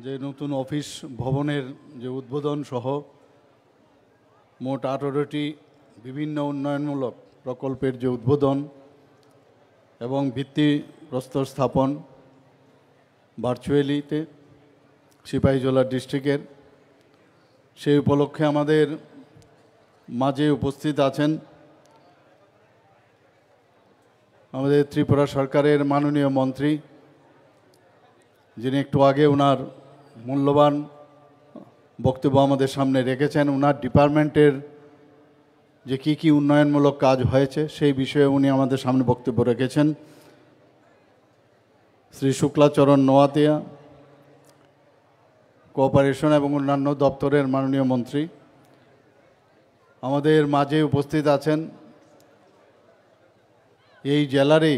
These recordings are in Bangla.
যে নতুন অফিস ভবনের যে উদ্বোধন সহ মোট 18টি বিভিন্ন উন্নয়নমূলক প্রকল্পের যে উদ্বোধন এবং ভিত্তিপ্রস্তর স্থাপন ভার্চুয়ালিতে সিপাহীজলা ডিস্ট্রিক্টের সেই উপলক্ষে আমাদের মাঝে উপস্থিত আছেন আমাদের ত্রিপুরা সরকারের মাননীয় মন্ত্রী, যিনি একটু আগে ওনার মূল্যবান বক্তব্য আমাদের সামনে রেখেছেন। ওনার ডিপার্টমেন্টের যে কী উন্নয়নমূলক কাজ হয়েছে সেই বিষয়ে উনি আমাদের সামনে বক্তব্য রেখেছেন। শ্রী শুক্লাচরণ নোয়াতিয়া, কোঅপারেশন এবং অন্যান্য দপ্তরের মাননীয় মন্ত্রী আমাদের মাঝে উপস্থিত আছেন। এই জেলারই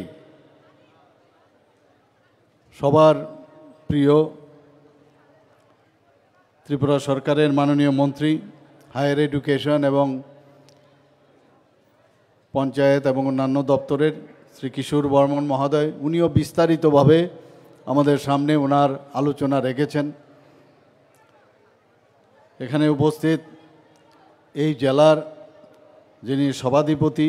সবার প্রিয় ত্রিপুরা সরকারের মাননীয় মন্ত্রী হায়ার এডুকেশন এবং পঞ্চায়েত এবং অন্যান্য দপ্তরের শ্রী কিশোর বর্মন মহোদয়, উনিও বিস্তারিতভাবে আমাদের সামনে ওনার আলোচনা রেখেছেন। এখানে উপস্থিত এই জেলার যিনি সভাধিপতি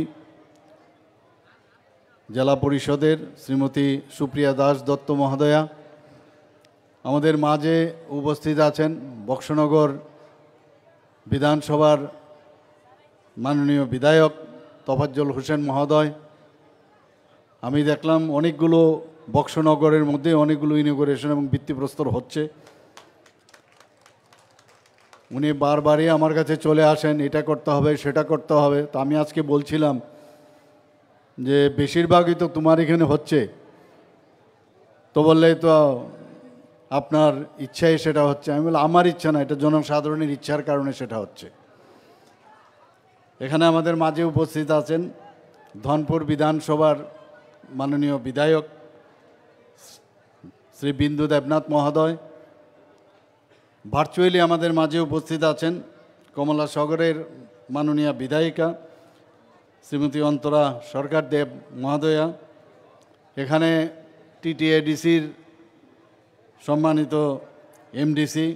জেলা পরিষদের শ্রীমতী সুপ্রিয়া দাস দত্ত মহোদয়া, আমাদের মাঝে উপস্থিত আছেন বক্সনগর বিধানসভার মাননীয় বিধায়ক তোফাজ্জল হোসেন মহোদয়। আমি দেখলাম অনেকগুলো বক্সনগরের মধ্যে অনেকগুলো ইনগুরেশন এবং ভিত্তিপ্রস্তর হচ্ছে। উনি বারবারই আমার কাছে চলে আসেন, এটা করতে হবে সেটা করতে হবে। তো আমি আজকে বলছিলাম যে বেশিরভাগই তো তোমার এখানে হচ্ছে, তো বললে তো আপনার ইচ্ছায় সেটা হচ্ছে। আমি বললাম আমার ইচ্ছা না, এটা জনসাধারণের ইচ্ছার কারণে সেটা হচ্ছে। এখানে আমাদের মাঝে উপস্থিত আছেন ধনপুর বিধানসভার মাননীয় বিধায়ক শ্রী বিন্দু দেবনাথ মহোদয়। ভার্চুয়ালি আমাদের মাঝে উপস্থিত আছেন কমলাসাগরের মাননীয় বিধায়িকা শ্রীমতী অন্তরা সরকার দেব মহোদয়া। এখানে টিটিএডিসির সম্মানিত এমডিসি,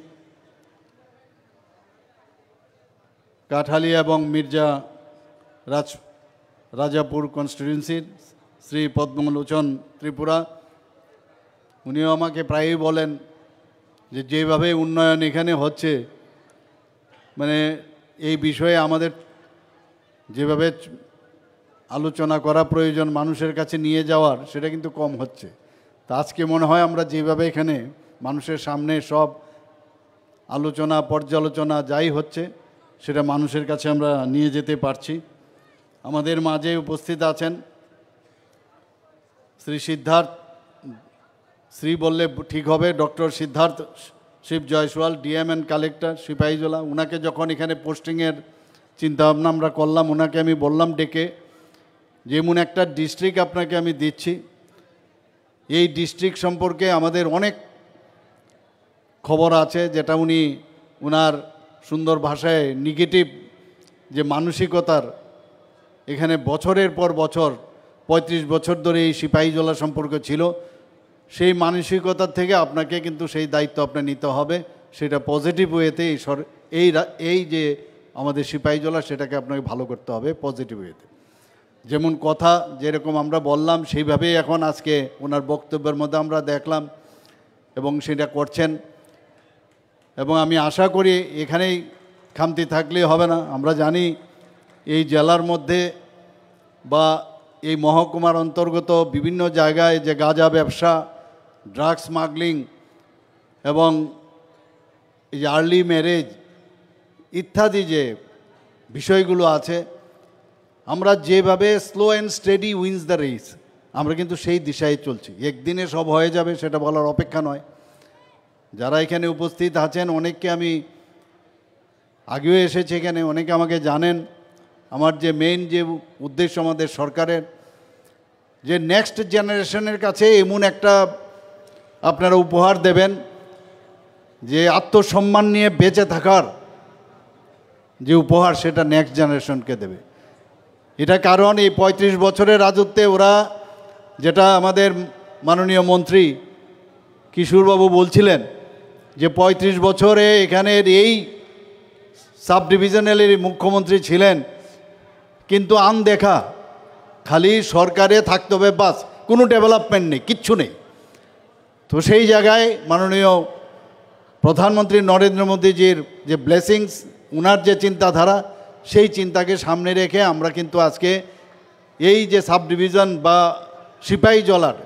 কাঠালিয়া এবং মির্জা রাজাপুর কনস্টিটিউয়েন্সির শ্রী পদ্মলোচন ত্রিপুরা, উনিও আমাকে প্রায়ই বলেন যে যেভাবে উন্নয়ন এখানে হচ্ছে, মানে এই বিষয়ে আমাদের যেভাবে আলোচনা করা প্রয়োজন মানুষের কাছে নিয়ে যাওয়ার, সেটা কিন্তু কম হচ্ছে। তা আজকে মনে হয় আমরা যেভাবে এখানে মানুষের সামনে সব আলোচনা পর্যালোচনা যাই হচ্ছে সেটা মানুষের কাছে আমরা নিয়ে যেতে পারছি। আমাদের মাঝে উপস্থিত আছেন শ্রী সিদ্ধার্থ, শ্রী বললে ঠিক হবে, doctor Siddharth Shiv Jaiswal, DM and collector Sipahijala. ওনাকে যখন এখানে পোস্টিংয়ের চিন্তাভাবনা আমরা করলাম, ওনাকে আমি বললাম ডেকে যে এমন একটা ডিস্ট্রিক্ট আপনাকে আমি দিচ্ছি, এই ডিস্ট্রিক্ট সম্পর্কে আমাদের অনেক খবর আছে, যেটা উনি ওনার সুন্দর ভাষায় নেগেটিভ যে মানসিকতার এখানে বছরের পর বছর 35 বছর ধরে এই সিপাহীজলা সম্পর্ক ছিল, সেই মানসিকতার থেকে আপনাকে কিন্তু সেই দায়িত্ব আপনার নিতে হবে, সেটা পজিটিভ ওয়েতে এই যে আমাদের সিপাহীজলা সেটাকে আপনাকে ভালো করতে হবে পজিটিভ ওয়েতে। যেমন কথা যেরকম আমরা বললাম সেইভাবেই এখন আজকে ওনার বক্তব্যের মধ্যে আমরা দেখলাম এবং সেটা করছেন। এবং আমি আশা করি এখানেই খামতি থাকলেই হবে না। আমরা জানি এই জেলার মধ্যে বা এই মহকুমার অন্তর্গত বিভিন্ন জায়গায় যে গাঁজা ব্যবসা, ড্রাগ স্মাগলিং এবং এই যে আর্লি ম্যারেজ ইত্যাদি যে বিষয়গুলো আছে, আমরা যেভাবে slow and steady wins the race, আমরা কিন্তু সেই দিশায় চলছি। একদিনে সব হয়ে যাবে সেটা বলার অপেক্ষা নয়। যারা এখানে উপস্থিত আছেন অনেককে আমি আগেও এসেছি এখানে, অনেকে আমাকে জানেন। আমার যে মেইন যে উদ্দেশ্য আমাদের সরকারের, যে নেক্সট জেনারেশনের কাছে এমন একটা আপনারা উপহার দেবেন যে আত্মসম্মান নিয়ে বেঁচে থাকার যে উপহার, সেটা নেক্সট জেনারেশনকে দেবে। এটা কারণ এই 35 বছরের রাজত্বে ওরা, যেটা আমাদের মাননীয় মন্ত্রী কিশোরবাবু বলছিলেন, যে ৩৫ বছরে এখানের এই সাব ডিভিশনালের মুখ্যমন্ত্রী ছিলেন, কিন্তু আনদেখা, খালি সরকারে থাকতে হবে, বাস, কোনো ডেভেলপমেন্ট নেই, কিচ্ছু নেই। তো সেই জায়গায় মাননীয় প্রধানমন্ত্রী নরেন্দ্র মোদীজির যে ব্লেসিংস, ওনার যে চিন্তাধারা, সেই চিন্তাকে সামনে রেখে আমরা কিন্তু আজকে এই যে সাব ডিভিশন বা সিপাহীজলার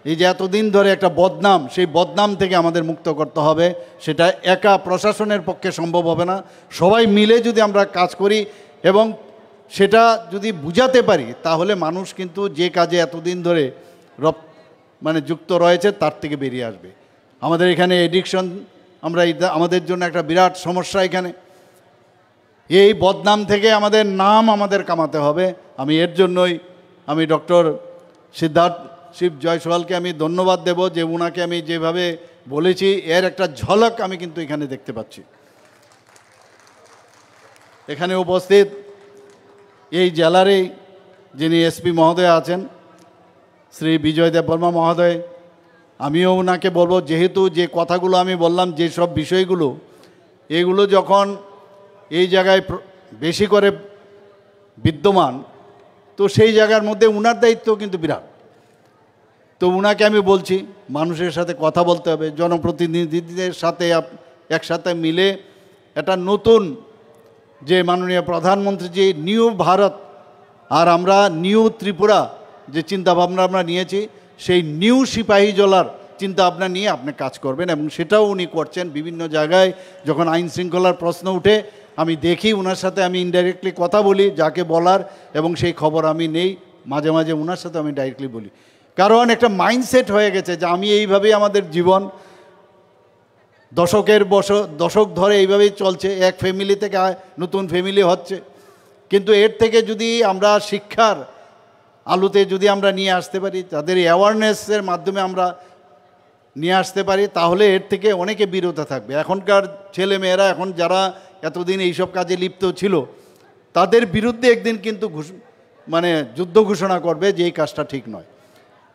এই যে এতদিন ধরে একটা বদনাম, সেই বদনাম থেকে আমাদের মুক্ত করতে হবে। সেটা একা প্রশাসনের পক্ষে সম্ভব হবে না, সবাই মিলে যদি আমরা কাজ করি এবং সেটা যদি বুঝাতে পারি, তাহলে মানুষ কিন্তু যে কাজে এতদিন ধরে যুক্ত রয়েছে তার থেকে বেরিয়ে আসবে। আমাদের এখানে এডিকশন, আমাদের জন্য একটা বিরাট সমস্যা এখানে। এই বদনাম থেকে আমাদের নাম কামাতে হবে। আমি এর জন্যই আমি ডক্টর সিদ্ধার্থ শিব জয়সওয়ালকে আমি ধন্যবাদ দেব, যে ওনাকে আমি যেভাবে বলেছি এর একটা ঝলক আমি কিন্তু এখানে দেখতে পাচ্ছি। এখানে উপস্থিত এই জেলারই যিনি এসপি মহোদয় আছেন, শ্রী বিজয় দেববর্মা মহোদয়, আমিও ওনাকে বলবো, যেহেতু যে কথাগুলো আমি বললাম, যেসব বিষয়গুলো, এগুলো যখন এই জায়গায় বেশি করে বিদ্যমান, তো সেই জায়গার মধ্যে ওনার দায়িত্ব কিন্তু বিরাট। তো ওনাকে আমি বলছি, মানুষের সাথে কথা বলতে হবে, জনপ্রতিনিধিদের সাথে একসাথে মিলে একটা নতুন যে মাননীয় প্রধানমন্ত্রী যে নিউ ভারত আর আমরা নিউ ত্রিপুরা যে চিন্তাভাবনা আমরা নিয়েছি, সেই নিউ সিপাহীজলার চিন্তাভাবনা নিয়ে আপনি কাজ করবেন, এবং সেটাও উনি করছেন। বিভিন্ন জায়গায় যখন আইন শৃঙ্খলার প্রশ্ন উঠে আমি দেখি, ওনার সাথে আমি ইনডাইরেক্টলি কথা বলি, যাকে বলার, এবং সেই খবর আমি নেই, মাঝে মাঝে ওনার সাথে আমি ডাইরেক্টলি বলি। কারণ একটা মাইন্ডসেট হয়ে গেছে যে আমি এইভাবেই আমাদের জীবন দশক ধরে এইভাবেই চলছে, এক ফ্যামিলি থেকে নতুন ফ্যামিলি হচ্ছে। কিন্তু এর থেকে যদি আমরা শিক্ষার আলোতে যদি আমরা নিয়ে আসতে পারি, তাদের অ্যাওয়ারনেসের মাধ্যমে আমরা নিয়ে আসতে পারি, তাহলে এর থেকে অনেকে বিরত থাকবে। এখনকার ছেলে মেয়েরা, এখন যারা এতদিন এইসব কাজে লিপ্ত ছিল, তাদের বিরুদ্ধে একদিন কিন্তু যুদ্ধ ঘোষণা করবে যে এই কাজটা ঠিক নয়।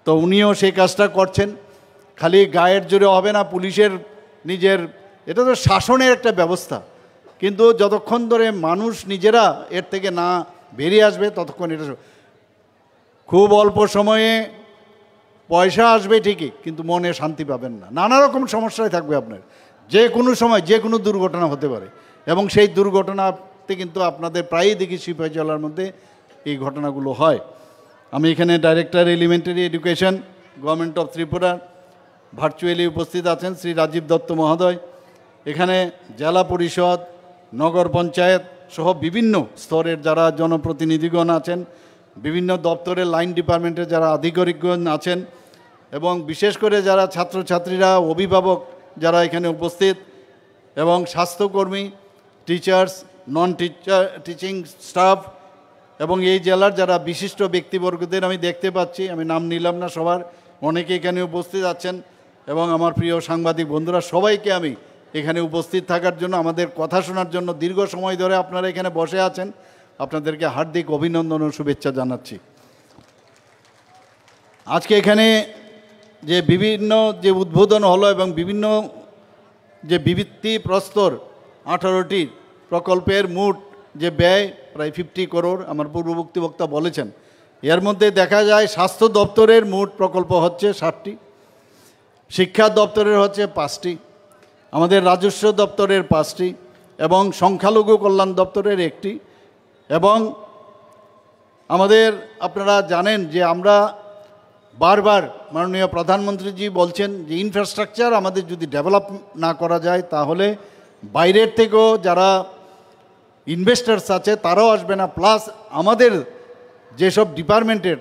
তো উনিও সেই কাজটা করছেন। খালি গায়ের জোরে হবে না, পুলিশের নিজের, এটা তো শাসনের একটা ব্যবস্থা, কিন্তু যতক্ষণ ধরে মানুষ নিজেরা এর থেকে না বেরিয়ে আসবে, ততক্ষণ এটা খুব অল্প সময়ে পয়সা আসবে ঠিকই, কিন্তু মনে শান্তি পাবেন না, নানা রকম সমস্যায় থাকবে আপনার। যে কোনো সময় যে কোনো দুর্ঘটনা হতে পারে, এবং সেই দুর্ঘটনাতে কিন্তু আপনাদের প্রায়ই দেখি সিপাহীজলার মধ্যে এই ঘটনাগুলো হয়। আমি এখানে director elementary education, government of Tripura, virtually উপস্থিত আছেন শ্রী রাজীব দত্ত মহোদয়। এখানে জেলা পরিষদ, নগর পঞ্চায়েত সহ বিভিন্ন স্তরের যারা জনপ্রতিনিধিগণ আছেন, বিভিন্ন দপ্তরের লাইন ডিপার্টমেন্টের যারা আধিকারিকগণ আছেন, এবং বিশেষ করে যারা ছাত্রছাত্রীরা, অভিভাবক যারা এখানে উপস্থিত, এবং স্বাস্থ্যকর্মী, টিচার্স, নন টিচিং স্টাফ, এবং এই জেলার যারা বিশিষ্ট ব্যক্তিবর্গদের আমি দেখতে পাচ্ছি, আমি নাম নিলাম না সবার, অনেকে এখানে উপস্থিত আছেন, এবং আমার প্রিয় সাংবাদিক বন্ধুরা, সবাইকে আমি এখানে উপস্থিত থাকার জন্য, আমাদের কথা শোনার জন্য দীর্ঘ সময় ধরে আপনারা এখানে বসে আছেন, আপনাদেরকে হার্দিক অভিনন্দন ও শুভেচ্ছা জানাচ্ছি। আজকে এখানে যে বিভিন্ন যে উদ্বোধন হলো, এবং বিভিন্ন যে ভিত্তি প্রস্তর 18টি প্রকল্পের মোট যে ব্যয় প্রায় 50 করোড়, আমার পূর্ববর্তী বক্তা বলেছেন। এর মধ্যে দেখা যায় স্বাস্থ্য দপ্তরের মোট প্রকল্প হচ্ছে 60টি, শিক্ষা দপ্তরের হচ্ছে 5টি, আমাদের রাজস্ব দপ্তরের 5টি, এবং সংখ্যালঘু কল্যাণ দপ্তরের 1টি। এবং আমাদের আপনারা জানেন যে আমরা বারবার মাননীয় প্রধানমন্ত্রীজি বলছেন যে ইনফ্রাস্ট্রাকচার আমাদের যদি ডেভেলপ না করা যায়, তাহলে বাইরের থেকেও যারা ইনভেস্টার্স আছে তারাও আসবে না, প্লাস আমাদের যেসব ডিপার্টমেন্টের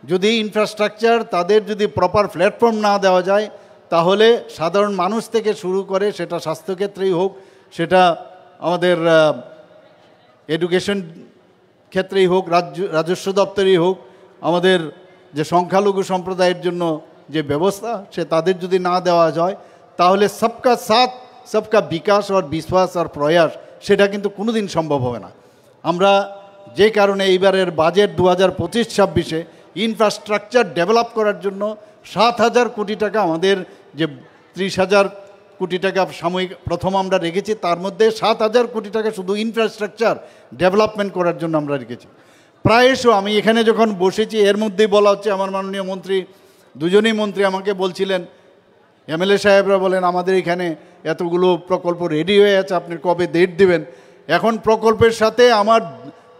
যদি ইনফ্রাস্ট্রাকচার তাদের যদি প্রপার প্ল্যাটফর্ম না দেওয়া যায়, তাহলে সাধারণ মানুষ থেকে শুরু করে, সেটা স্বাস্থ্যক্ষেত্রেই হোক, সেটা আমাদের এডুকেশন ক্ষেত্রেই হোক, রাজস্ব দপ্তরেই হোক, আমাদের যে সংখ্যালঘু সম্প্রদায়ের জন্য যে ব্যবস্থা, সে তাদের যদি না দেওয়া যায়, তাহলে সবকা সাথ সবকা বিকাশ আর বিশ্বাস আর প্রয়াস, সেটা কিন্তু কোনোদিন সম্ভব হবে না। আমরা যে কারণে এইবারের বাজেট 2025-26-এ ইনফ্রাস্ট্রাকচার ডেভেলপ করার জন্য 7,000 কোটি টাকা, আমাদের যে 30,000 কোটি টাকা সাময়িক প্রথম আমরা রেখেছি, তার মধ্যে 7,000 কোটি টাকা শুধু ইনফ্রাস্ট্রাকচার ডেভেলপমেন্ট করার জন্য আমরা রেখেছি। প্রায়শ আমি এখানে যখন বসেছি এর মধ্যেই বলা হচ্ছে, আমার মাননীয় মন্ত্রী, দুজনেই মন্ত্রী আমাকে বলছিলেন, এমএলএ সাহেবরা বলেন আমাদের এখানে এতগুলো প্রকল্প রেডি হয়ে আছে, আপনি কবে ডেট দেবেন। এখন প্রকল্পের সাথে আমার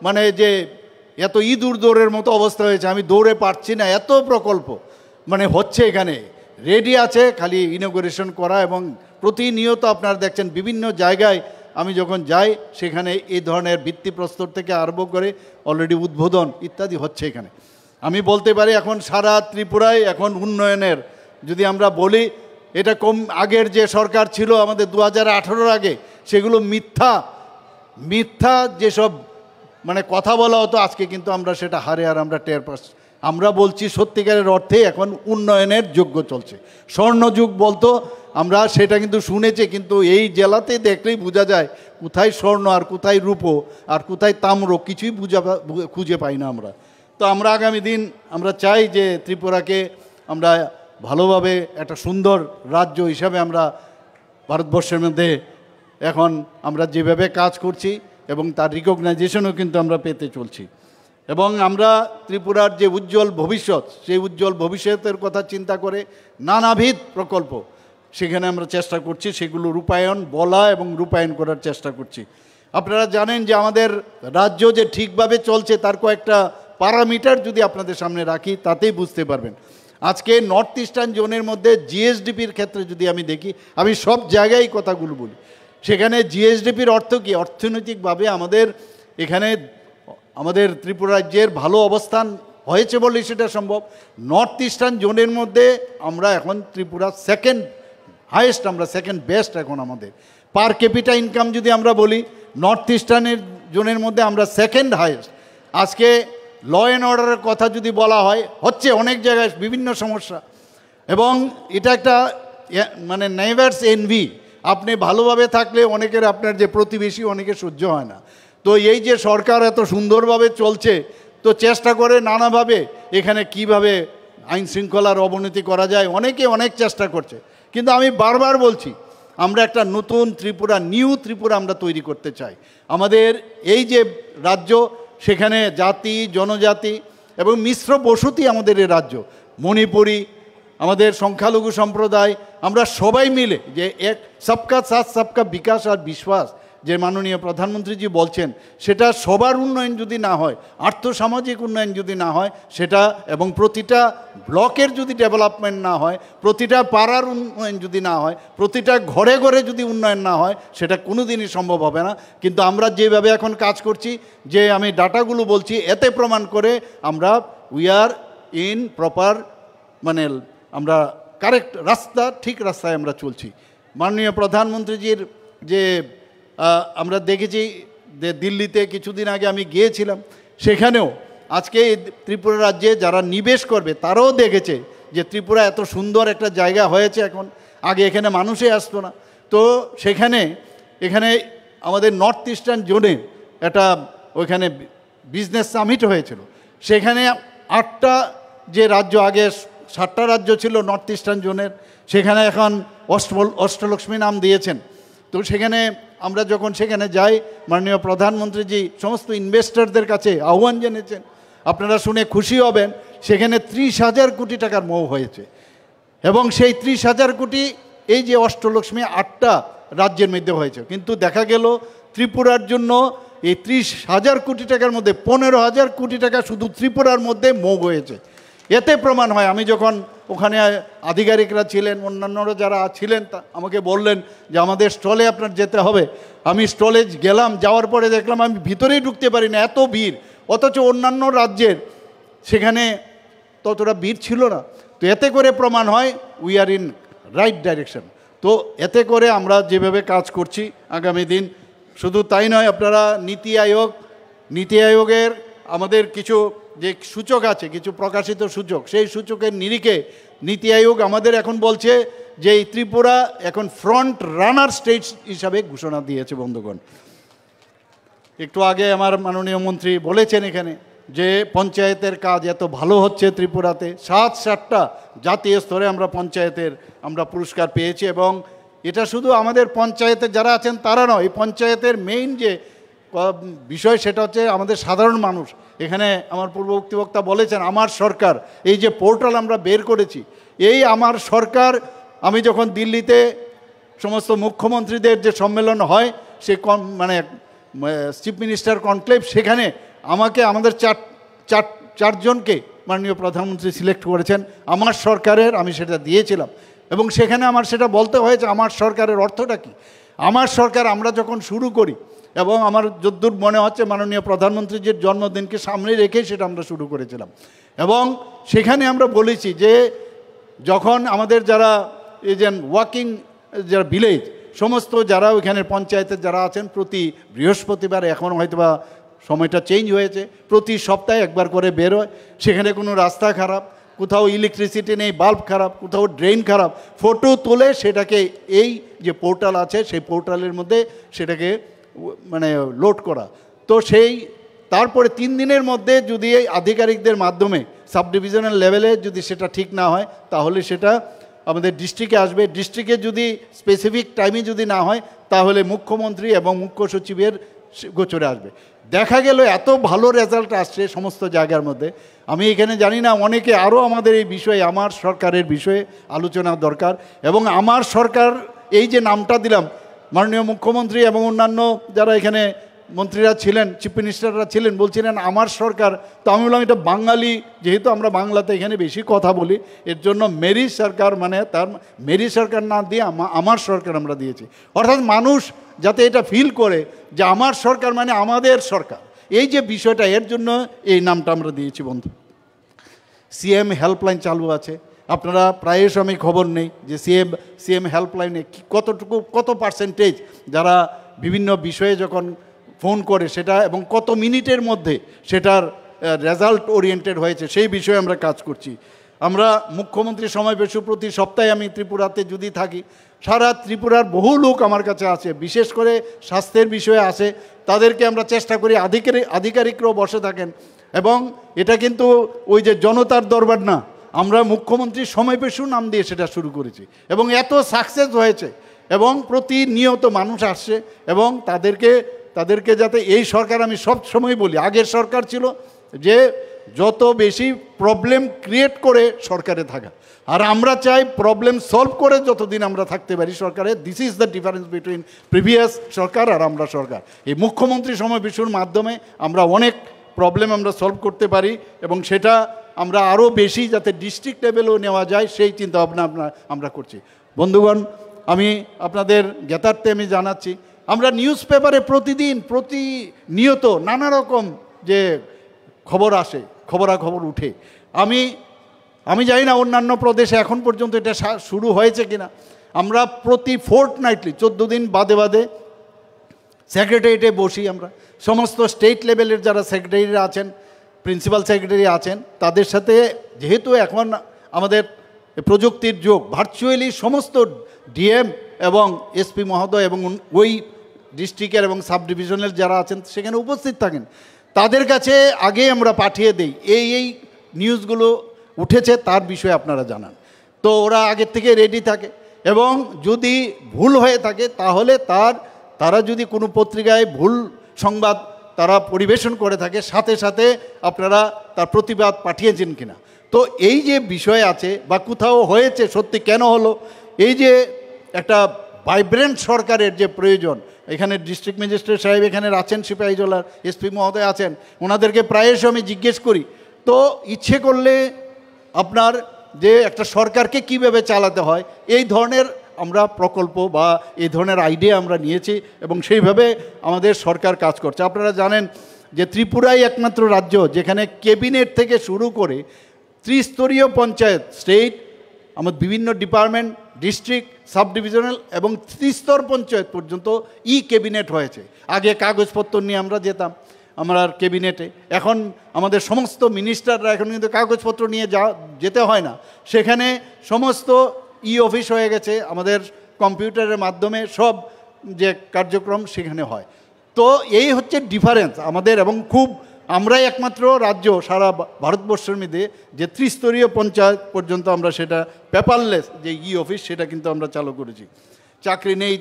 মানে যে এত ইঁদুর দৌড়ের মতো অবস্থা হয়েছে, আমি দৌড়ে পারছি না, এত প্রকল্প মানে হচ্ছে এখানে রেডি আছে, খালি ইনোগ্রেশন করা। এবং প্রতিনিয়ত আপনারা দেখছেন বিভিন্ন জায়গায় আমি যখন যাই সেখানে এই ধরনের ভিত্তিপ্রস্তর থেকে আরম্ভ করে অলরেডি উদ্বোধন ইত্যাদি হচ্ছে এখানে। আমি বলতে পারি এখন সারা ত্রিপুরায় এখন উন্নয়নের যদি আমরা বলি, এটা কম আগের যে সরকার ছিল আমাদের 2018 আগে, সেগুলো মিথ্যা যেসব মানে কথা বলা হতো, আজকে কিন্তু আমরা সেটা হারে আর আমরা টের পাচ্ছি। আমরা বলছি সত্যিকারের অর্থে এখন উন্নয়নের যোগ্য চলছে। স্বর্ণযুগ বলতো, আমরা সেটা কিন্তু শুনেছি, কিন্তু এই জেলাতে দেখলেই বোঝা যায় কোথায় স্বর্ণ আর কোথায় রূপো আর কোথায় তাম্র, কিছুই খুঁজে পাই না আমরা। তো আমরা আগামী দিন আমরা চাই যে ত্রিপুরাকে আমরা ভালোভাবে একটা সুন্দর রাজ্য হিসাবে আমরা ভারতবর্ষের মধ্যে এখন আমরা যেভাবে কাজ করছি এবং তার রিকগনাইজেশনও কিন্তু আমরা পেতে চলছি। এবং আমরা ত্রিপুরার যে উজ্জ্বল ভবিষ্যৎ, সেই উজ্জ্বল ভবিষ্যতের কথা চিন্তা করে নানাবিধ প্রকল্প সেখানে আমরা চেষ্টা করছি, সেগুলো বলা এবং রূপায়ণ করার চেষ্টা করছি। আপনারা জানেন যে আমাদের রাজ্য যে ঠিকভাবে চলছে তার কয়েকটা প্যারামিটার যদি আপনাদের সামনে রাখি তাতেই বুঝতে পারবেন। আজকে নর্থ ইস্টার্ন জোনের মধ্যে জিএসডিপির ক্ষেত্রে যদি আমি দেখি, আমি সব জায়গায় কথাগুলো বলি, সেখানে জিএসডিপির অর্থ কি? অর্থনৈতিকভাবে আমাদের এখানে আমাদের ত্রিপুরা রাজ্যের ভালো অবস্থান হয়েছে বলেই সেটা সম্ভব। নর্থ ইস্টার্ন জোনের মধ্যে আমরা এখন ত্রিপুরা সেকেন্ড হাইয়েস্ট, আমরা সেকেন্ড বেস্ট এখন আমাদের। পার ক্যাপিটা ইনকাম যদি আমরা বলি, নর্থ ইস্টার্নের জোনের মধ্যে আমরা সেকেন্ড হাইয়েস্ট। আজকে ল অ্যান্ড অর্ডারের কথা যদি বলা হয়, হচ্ছে অনেক জায়গায় বিভিন্ন সমস্যা, এবং এটা একটা মানে নেইবার্স এনভি। আপনি ভালোভাবে থাকলে অনেকের আপনার যে প্রতিবেশী অনেকে সহ্য হয় না। তো এই যে সরকার এত সুন্দরভাবে চলছে, তো চেষ্টা করে নানাভাবে এখানে কিভাবে আইন শৃঙ্খলার অবনতি করা যায়, অনেকে অনেক চেষ্টা করছে। কিন্তু আমি বারবার বলছি, আমরা একটা নতুন ত্রিপুরা, নিউ ত্রিপুরা আমরা তৈরি করতে চাই। আমাদের এই যে রাজ্য, সেখানে জাতি জনজাতি এবং মিশ্র বসতি আমাদের এই রাজ্য, মণিপুরি, আমাদের সংখ্যালঘু সম্প্রদায়, আমরা সবাই মিলে যে এক সবকা সাথ সবকা বিকাশ আর বিশ্বাস যে মাননীয় প্রধানমন্ত্রীজি বলছেন, সেটা সবার উন্নয়ন যদি না হয়, আর্থসামাজিক উন্নয়ন যদি না হয় সেটা, এবং প্রতিটা ব্লকের যদি ডেভেলপমেন্ট না হয়, প্রতিটা পাড়ার উন্নয়ন যদি না হয়, প্রতিটা ঘরে ঘরে যদি উন্নয়ন না হয়, সেটা কোনো দিনই সম্ভব হবে না। কিন্তু আমরা যেভাবে এখন কাজ করছি, যে আমি ডাটাগুলো বলছি, এতে প্রমাণ করে আমরা উই আর ইন প্রপার, মানে আমরা কারেক্ট রাস্তা, ঠিক রাস্তায় আমরা চলছি। মাননীয় প্রধানমন্ত্রীজির যে আমরা দেখেছি যে দিল্লিতে কিছুদিন আগে আমি গিয়েছিলাম, সেখানেও আজকে ত্রিপুরা রাজ্যে যারা নিবেশ করবে তারাও দেখেছে যে ত্রিপুরা এত সুন্দর একটা জায়গা হয়েছে এখন, আগে এখানে মানুষই আসতো না। তো এখানে আমাদের নর্থ ইস্টার্ন জোনে একটা ওইখানে বিজনেস সামিট হয়েছিল, সেখানে 8টা যে রাজ্য, আগে 7টা রাজ্য ছিল নর্থ ইস্টার্ন জোনের, সেখানে এখন অষ্টলক্ষ্মী নাম দিয়েছেন। তো সেখানে আমরা যখন সেখানে যাই, মাননীয় প্রধানমন্ত্রীজি সমস্ত ইনভেস্টরদের কাছে আহ্বান জানিয়েছেন, আপনারা শুনে খুশি হবেন, সেখানে 30,000 কোটি টাকার মোহ হয়েছে। এবং সেই 30,000 কোটি এই যে অষ্টলক্ষ্মী 8টা রাজ্যের মধ্যে হয়েছে, কিন্তু দেখা গেল ত্রিপুরার জন্য এই 30,000 কোটি টাকার মধ্যে 15,000 কোটি টাকা শুধু ত্রিপুরার মধ্যে মোহ হয়েছে। এতে প্রমাণ হয়, আমি যখন ওখানে আধিকারিকরা ছিলেন, অন্যান্যরা যারা ছিলেন, আমাকে বললেন যে আমাদের স্টলে আপনার যেতে হবে। আমি স্টলে গেলাম, যাওয়ার পরে দেখলাম আমি ভিতরেই ঢুকতে পারি না, এত ভিড়, অথচ অন্যান্য রাজ্যের সেখানে ততটা ভিড় ছিল না। তো এতে করে প্রমাণ হয় we are in right direction. তো এতে করে আমরা যেভাবে কাজ করছি আগামী দিন, শুধু তাই নয়, আপনারা নীতি আয়োগের আমাদের কিছু যে সূচক আছে, কিছু প্রকাশিত সূচক, সেই সূচকের নিরিখে নীতি আয়োগ আমাদের এখন বলছে যে এই ত্রিপুরা এখন ফ্রন্ট রানার স্টেট হিসাবে ঘোষণা দিয়েছে। বন্ধুগণ, একটু আগে আমার মাননীয় মন্ত্রী বলেছেন এখানে যে পঞ্চায়েতের কাজ এত ভালো হচ্ছে ত্রিপুরাতে, 7টা জাতীয় স্তরে আমরা পঞ্চায়েতের পুরস্কার পেয়েছি, এবং এটা শুধু আমাদের পঞ্চায়েতে যারা আছেন তারা নয়, এই পঞ্চায়েতের মেইন যে বিষয় সেটা হচ্ছে আমাদের সাধারণ মানুষ। এখানে আমার পূর্ববর্তী বক্তা বলেছেন আমার সরকার, এই যে পোর্টাল আমরা বের করেছি, এই আমার সরকার, আমি যখন দিল্লিতে সমস্ত মুখ্যমন্ত্রীদের যে সম্মেলন হয় সে মানে চিফ মিনিস্টার কনক্লেভ, সেখানে আমাকে আমাদের চারজনকে মাননীয় প্রধানমন্ত্রী সিলেক্ট করেছেন আমার সরকারের, আমি সেটা দিয়েছিলাম। এবং সেখানে আমার সেটা বলতে হয়েছে আমার সরকারের অর্থটা কী। আমার সরকার আমরা যখন শুরু করি, এবং আমার যদ্দূর মনে হচ্ছে মাননীয় প্রধানমন্ত্রীর জন্মদিনকে সামনে রেখেই সেটা আমরা শুরু করেছিলাম। এবং সেখানে আমরা বলেছি যে যখন আমাদের যারা এই যে ওয়াকিং যারা ভিলেজ সমস্ত যারা ওইখানে পঞ্চায়েতের যারা আছেন, প্রতি বৃহস্পতিবার, এখন হয়তো বা সময়টা চেঞ্জ হয়েছে, প্রতি সপ্তাহে একবার করে বের হয়, সেখানে কোনো রাস্তা খারাপ, কোথাও ইলেকট্রিসিটি নেই, বাল্ব খারাপ, কোথাও ড্রেন খারাপ, ফটো তুলে সেটাকে এই যে পোর্টাল আছে সেই পোর্টালের মধ্যে সেটাকে মানে লোড করা। তো সেই তারপরে 3 দিনের মধ্যে যদি এই আধিকারিকদের মাধ্যমে সাব ডিভিশনাল লেভেলে যদি সেটা ঠিক না হয় তাহলে সেটা আমাদের ডিস্ট্রিক্টে আসবে। ডিস্ট্রিক্টে যদি স্পেসিফিক টাইমে যদি না হয় তাহলে মুখ্যমন্ত্রী এবং মুখ্য সচিবের গোচরে আসবে। দেখা গেল এত ভালো রেজাল্ট আসছে সমস্ত জায়গার মধ্যে। আমি এখানে জানি না অনেকে আরও আমাদের এই বিষয়ে, আমার সরকারের বিষয়ে আলোচনা দরকার। এবং আমার সরকার এই যে নামটা দিলাম, মাননীয় মুখ্যমন্ত্রী এবং অন্যান্য যারা এখানে মন্ত্রীরা ছিলেন, চিফ মিনিস্টাররা ছিলেন, বলছিলেন আমার সরকার। তো আমি বললাম এটা বাঙালি, যেহেতু আমরা বাংলাতে এখানে বেশি কথা বলি, এর জন্য মেরি সরকার, মানে তার মেরি সরকার না দিয়ে আমার সরকার আমরা দিয়েছি। অর্থাৎ মানুষ যাতে এটা ফিল করে যে আমার সরকার মানে আমাদের সরকার, এই যে বিষয়টা, এর জন্য এই নামটা আমরা দিয়েছি বন্ধু। সিএম হেল্পলাইন চালু আছে, আপনারা প্রায়শ আমি খবর নেই যে সিএম হেল্পলাইনে কত পার্সেন্টেজ যারা বিভিন্ন বিষয়ে যখন ফোন করে সেটা, এবং কত মিনিটের মধ্যে সেটার রেজাল্ট ওরিয়েন্টেড হয়েছে, সেই বিষয়ে আমরা কাজ করছি। আমরা মুখ্যমন্ত্রী সমাবেশ প্রতি সপ্তাহে আমি ত্রিপুরাতে যদি থাকি, সারা ত্রিপুরার বহু লোক আমার কাছে আছে, বিশেষ করে স্বাস্থ্যের বিষয়ে আছে, তাদেরকে আমরা চেষ্টা করি, আধিকারিকরাও বসে থাকেন। এবং এটা কিন্তু ওই যে জনতার দরবার না, আমরা মুখ্যমন্ত্রী সমাবেশও নাম দিয়ে সেটা শুরু করেছি, এবং এত সাকসেস হয়েছে, এবং প্রতিনিয়ত মানুষ আসছে। এবং তাদেরকে যাতে এই সরকার, আমি সব সময় বলি, আগের সরকার ছিল যে যত বেশি প্রবলেম ক্রিয়েট করে সরকারে থাকা, আর আমরা চাই প্রবলেম সলভ করে যতদিন আমরা থাকতে পারি সরকারে। This is the difference between previous সরকার আর আমরা সরকার। এই মুখ্যমন্ত্রী সমাবেশের মাধ্যমে আমরা অনেক প্রবলেম আমরা সলভ করতে পারি, এবং সেটা আমরা আরও বেশি যাতে ডিস্ট্রিক্ট লেভেলেও নেওয়া যায় সেই চিন্তাভাবনা আমরা করছি। বন্ধুগণ, আমি আপনাদের জ্ঞাতার্থে আমি জানাচ্ছি, আমরা নিউজ পেপারে প্রতিনিয়ত নানা রকম যে খবর আসে, খবরাখবর উঠে। আমি জানি না অন্যান্য প্রদেশে এখন পর্যন্ত এটা শুরু হয়েছে কিনা। আমরা প্রতি ফোর্টনাইটলি 14 দিন বাদে সেক্রেটারিয়েটে বসি, আমরা সমস্ত স্টেট লেভেলের যারা সেক্রেটারিরা আছেন, প্রিন্সিপাল সেক্রেটারি আছেন, তাদের সাথে, যেহেতু এখন আমাদের প্রযুক্তির যুগ, ভার্চুয়ালি সমস্ত ডিএম এবং এসপি মহোদয় এবং ওই ডিস্ট্রিক্টের এবং সাব ডিভিশনাল যারা আছেন সেখানে উপস্থিত থাকেন, তাদের কাছে আগে আমরা পাঠিয়ে দিই এই নিউজগুলো উঠেছে তার বিষয়ে আপনারা জানান। তো ওরা আগের থেকে রেডি থাকে, এবং যদি ভুল হয়ে থাকে তাহলে তারা যদি কোনো পত্রিকায় ভুল সংবাদ তারা পরিবেশন করে থাকে, সাথে সাথে আপনারা তার প্রতিবাদ পাঠিয়েছেন কিনা। তো এই যে বিষয় আছে বা কোথাও হয়েছে সত্যি কেন হলো, এই যে একটা ভাইব্রেন্ট সরকারের যে প্রয়োজন, এখানে ডিস্ট্রিক্ট ম্যাজিস্ট্রেট সাহেব এখানে আছেন, সিপাহীজলার এসপি মহোদয় আছেন, ওনাদেরকে প্রায়শ আমি জিজ্ঞেস করি, তো ইচ্ছে করলে আপনার যে একটা সরকারকে কীভাবে চালাতে হয়, এই ধরনের আমরা প্রকল্প বা এই ধরনের আইডিয়া আমরা নিয়েছি, এবং সেইভাবে আমাদের সরকার কাজ করছে। আপনারা জানেন যে ত্রিপুরাই একমাত্র রাজ্য যেখানে ক্যাবিনেট থেকে শুরু করে ত্রিস্তরীয় পঞ্চায়েত, স্টেট, আমাদের বিভিন্ন ডিপার্টমেন্ট, ডিস্ট্রিক্ট, সাব ডিভিশনাল এবং ত্রিস্তর পঞ্চায়েত পর্যন্ত ক্যাবিনেট হয়েছে। আগে কাগজপত্র নিয়ে আমরা যেতাম আমরা ক্যাবিনেটে, এখন আমাদের সমস্ত মিনিস্টাররা এখন কিন্তু কাগজপত্র নিয়ে যেতে হয় না, সেখানে সমস্ত অফিস হয়ে গেছে, আমাদের কম্পিউটারের মাধ্যমে সব যে কার্যক্রম সেখানে হয়। তো এই হচ্ছে ডিফারেন্স আমাদের, এবং আমরাই একমাত্র রাজ্য সারা ভারতবর্ষের মধ্যে যে ত্রিস্তরীয় পঞ্চায়েত পর্যন্ত আমরা সেটা পেপারলেস যে অফিস সেটা কিন্তু আমরা চালু করেছি। চাকরি নেই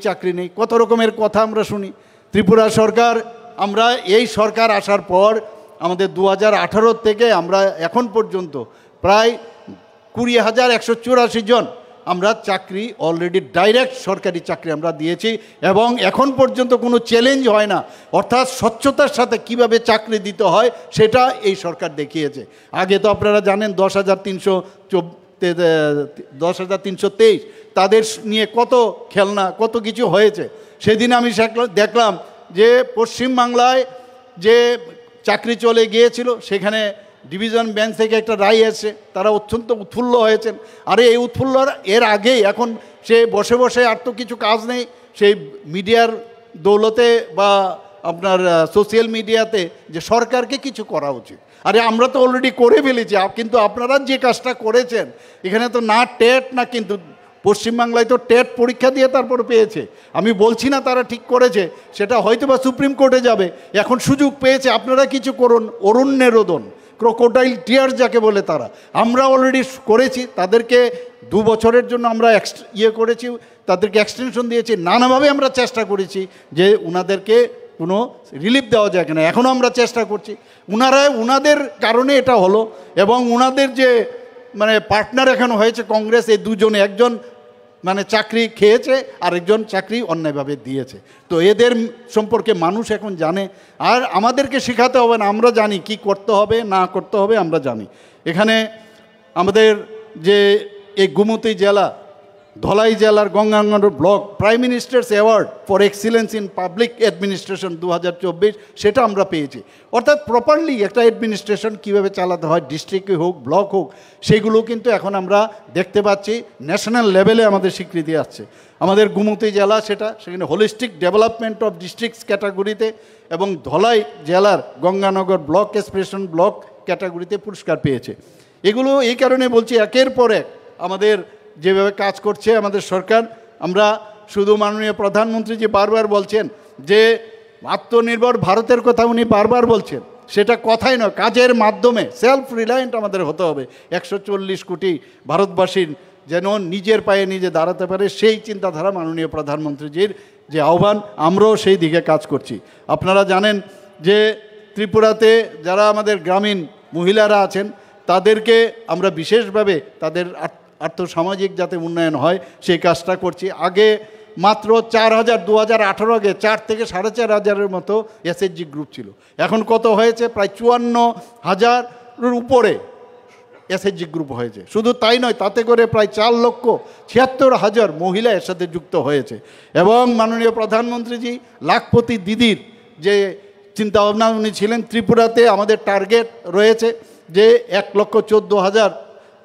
কত রকমের কথা আমরা শুনি। ত্রিপুরা সরকার, আমরা এই সরকার আসার পর আমাদের 2018 থেকে আমরা এখন পর্যন্ত প্রায় 20,184 জন আমরা চাকরি অলরেডি ডাইরেক্ট সরকারি চাকরি আমরা দিয়েছি, এবং এখন পর্যন্ত কোনো চ্যালেঞ্জ হয় না। অর্থাৎ স্বচ্ছতার সাথে কিভাবে চাকরি দিতে হয় সেটা এই সরকার দেখিয়েছে। আগে তো আপনারা জানেন 10,323 তাদের নিয়ে কত খেলনা কত কিছু হয়েছে। সেদিন আমি দেখলাম যে পশ্চিমবাংলায় যে চাকরি চলে গিয়েছিল সেখানে ডিভিশন বেঞ্চ থেকে একটা রায় এসে তারা অত্যন্ত উৎফুল্ল হয়েছেন। আরে এই উৎফুল্লর এর আগেই এখন সে বসে বসে আর তো কিছু কাজ নেই, সেই মিডিয়ার দৌলতে বা আপনার সোশ্যাল মিডিয়াতে যে সরকারকে কিছু করা উচিত। আরে আমরা তো অলরেডি করে ফেলেছি, কিন্তু আপনারা যে কাজটা করেছেন এখানে তো না টেট না, কিন্তু পশ্চিমবাংলায় তো টেট পরীক্ষা দিয়ে তারপরে পেয়েছে। আমি বলছি না তারা ঠিক করেছে, সেটা হয়তো বা সুপ্রিম কোর্টে যাবে। এখন সুযোগ পেয়েছে, আপনারা কিছু করুন। অরণ্যের রোদন, ক্রোকোডাইল টিয়ার যাকে বলে, তারা আমরা অলরেডি করেছি। তাদেরকে 2 বছরের জন্য আমরা করেছি, তাদেরকে এক্সটেনশন দিয়েছি। নানাভাবে আমরা চেষ্টা করেছি যে উনাদেরকে কোনো রিলিফ দেওয়া যায় কিনা, এখনও আমরা চেষ্টা করছি। উনাদের কারণে এটা হলো, এবং উনাদের যে মানে পার্টনার এখন হয়েছে কংগ্রেস, এই দুজনে, একজন মানে চাকরি খেয়েছে আর একজন চাকরি অন্যায়ভাবে দিয়েছে। তো এদের সম্পর্কে মানুষ এখন জানে, আর আমাদেরকে শেখাতে হবে না, আমরা জানি কি করতে হবে না করতে হবে, আমরা জানি। এখানে আমাদের যে এই গোমতী জেলা, ধলাই জেলার Ganganagar block prime ministers award for excellence in public administration 2024 সেটা আমরা পেয়েছি। অর্থাৎ প্রপারলি একটা অ্যাডমিনিস্ট্রেশন কীভাবে চালাতে হয়, ডিস্ট্রিক্টে হোক ব্লক হোক, সেগুলো কিন্তু এখন আমরা দেখতে পাচ্ছি ন্যাশনাল লেভেলে আমাদের স্বীকৃতি আসছে। আমাদের গোমতী জেলা সেখানে হোলিস্টিক ডেভেলপমেন্ট অফ ডিস্ট্রিক্টস ক্যাটাগরিতে, এবং ধলাই জেলার গঙ্গানগর ব্লক এক্সপ্রেশন ব্লক ক্যাটাগরিতে পুরস্কার পেয়েছে। এগুলো এই কারণে বলছি, একের পর এক আমাদের যেভাবে কাজ করছে আমাদের সরকার। আমরা শুধু মাননীয় প্রধানমন্ত্রী যে বারবার বলছেন যে আত্মনির্ভর ভারতের কথা উনি বারবার বলছেন, সেটা কথাই নয়, কাজের মাধ্যমে সেলফ রিলায়েন্ট আমাদের হতে হবে। 140 কোটি ভারতবাসীর যেন নিজের পায়ে নিজে দাঁড়াতে পারে, সেই চিন্তাধারা মাননীয় প্রধানমন্ত্রীজির যে আহ্বান, আমরাও সেই দিকে কাজ করছি। আপনারা জানেন যে ত্রিপুরাতে যারা আমাদের গ্রামীণ মহিলারা আছেন তাদেরকে আমরা বিশেষভাবে তাদের আর্থসামাজিক যাতে উন্নয়ন হয় সেই কাজটা করছি। আগে মাত্র 4,000, 2018 আগে 4 থেকে 4,500 মতো এসএইচজি গ্রুপ ছিল। এখন কত হয়েছে? প্রায় 54,000-এর উপরে এসএইচজি গ্রুপ হয়েছে। শুধু তাই নয়, তাতে করে প্রায় 4,76,000 মহিলা এর সাথে যুক্ত হয়েছে। এবং মাননীয় প্রধানমন্ত্রীজি লাখপতি দিদির যে চিন্তাভাবনা উনি ছিলেন, ত্রিপুরাতে আমাদের টার্গেট রয়েছে যে 1,14,000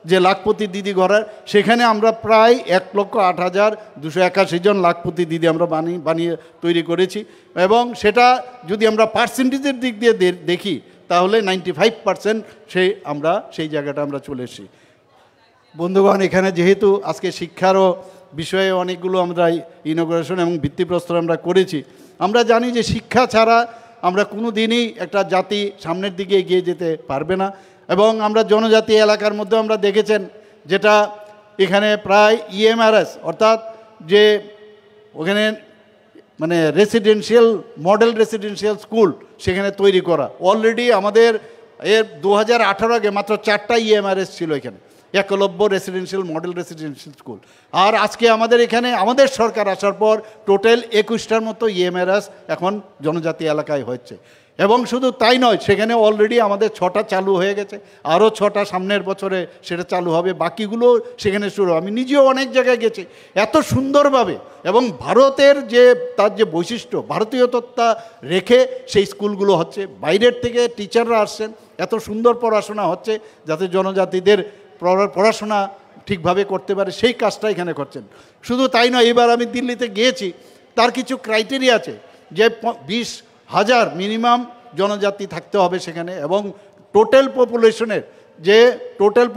যে লাখপতি দিদি গড়ার, সেখানে আমরা প্রায় 1,08,281 জন লাখপতি দিদি আমরা বানিয়ে তৈরি করেছি। এবং সেটা যদি আমরা পার্সেন্টেজের দিক দিয়ে দেখি তাহলে 95% আমরা সেই জায়গাটা আমরা চলে এসেছি। বন্ধুগণ, এখানে যেহেতু আজকে শিক্ষারও বিষয়ে অনেকগুলো আমরা ইনোগ্রেশন এবং ভিত্তিপ্রস্তর আমরা করেছি, আমরা জানি যে শিক্ষা ছাড়া আমরা কোনো দিনই একটা জাতি সামনের দিকে এগিয়ে যেতে পারবে না। এবং আমরা জনজাতি এলাকার মধ্যে আমরা দেখেছেন যেটা এখানে প্রায় ইএমআরএস অর্থাৎ যে ওখানে মানে মডেল রেসিডেন্সিয়াল স্কুল সেখানে তৈরি করা অলরেডি আমাদের 2018 আগে মাত্র 4টা ইএমআরএস ছিল এখানে, একলব্য মডেল রেসিডেন্সিয়াল স্কুল। আর আজকে আমাদের এখানে আমাদের সরকার আসার পর টোটাল 21টার মতো ইএমআরএস এখন জনজাতি এলাকায় হচ্ছে। এবং শুধু তাই নয়, সেখানে অলরেডি আমাদের 6টা চালু হয়ে গেছে, আরও 6টা সামনের বছরে সেটা চালু হবে, বাকিগুলো সেখানে শুরু। আমি নিজেও অনেক জায়গায় গেছি, এত সুন্দরভাবে, এবং ভারতের যে তার যে বৈশিষ্ট্য ভারতীয়তা রেখে সেই স্কুলগুলো হচ্ছে। বাইরের থেকে টিচাররা আসছেন, এত সুন্দর পড়াশোনা হচ্ছে যাতে জনজাতিদের পড়াশোনা ঠিকভাবে করতে পারে, সেই কাজটা এখানে করছেন। শুধু তাই নয়, এবার আমি দিল্লিতে গিয়েছি, তার কিছু ক্রাইটেরিয়া আছে যে 20,000 মিনিমাম জনজাতি থাকতে হবে সেখানে, এবং টোটাল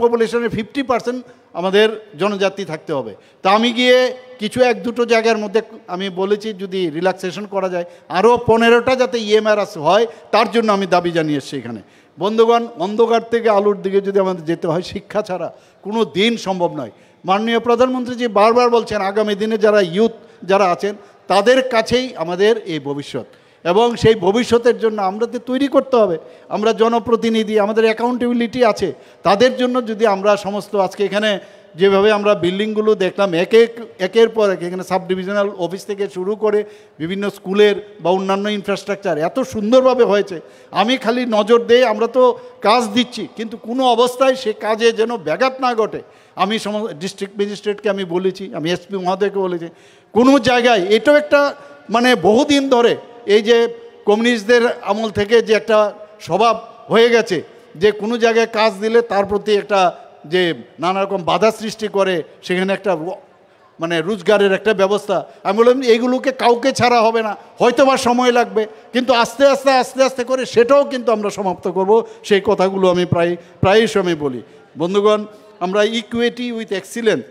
পপুলেশনের 50% আমাদের জনজাতি থাকতে হবে। তা আমি গিয়ে কিছু 1-2 জায়গার মধ্যে আমি বলেছি যদি রিল্যাক্সেশন করা যায় আরও 15টা যাতে ইএমআরএস হয়, তার জন্য আমি দাবি জানিয়ে এসেছি এখানে। বন্ধুগণ, অন্ধকার থেকে আলোর দিকে যদি আমাদের যেতে হয়, শিক্ষা ছাড়া কোনো দিন সম্ভব নয়। মাননীয় প্রধানমন্ত্রীজি বারবার বলছেন আগামী দিনে যারা ইউথ যারা আছেন তাদের কাছেই আমাদের এই ভবিষ্যৎ, এবং সেই ভবিষ্যতের জন্য আমরা তো তৈরি করতে হবে। আমরা জনপ্রতিনিধি, আমাদের অ্যাকাউন্টেবিলিটি আছে, তাদের জন্য যদি আমরা সমস্ত আজকে এখানে যেভাবে আমরা বিল্ডিংগুলো দেখলাম একের পর এক, এখানে সাব ডিভিশনাল অফিস থেকে শুরু করে বিভিন্ন স্কুলের বা অন্যান্য ইনফ্রাস্ট্রাকচার এত সুন্দরভাবে হয়েছে। আমি খালি নজর দেই, আমরা তো কাজ দিচ্ছি, কিন্তু কোনো অবস্থায় সে কাজে যেন ব্যাঘাত না ঘটে। আমি ডিস্ট্রিক্ট ম্যাজিস্ট্রেটকে আমি বলেছি, আমি এসপি মহোদয়কে বলেছি, কোনো জায়গায় এটাও একটা মানে বহুদিন ধরে এই যে কমিউনিস্টদের আমল থেকে যে একটা স্বভাব হয়ে গেছে যে কোনো জায়গায় কাজ দিলে তার প্রতি একটা যে নানা রকম বাধা সৃষ্টি করে, সেখানে একটা মানে রোজগারের একটা ব্যবস্থা। আমি বললাম এইগুলোকে কাউকে ছাড়া হবে না, হয়তো বা সময় লাগবে, কিন্তু আস্তে আস্তে করে সেটাও কিন্তু আমরা সমাপ্ত করব। সেই কথাগুলো আমি প্রায় সময় বলি। বন্ধুগণ, আমরা ইকুইটি উইথ এক্সিলেন্স,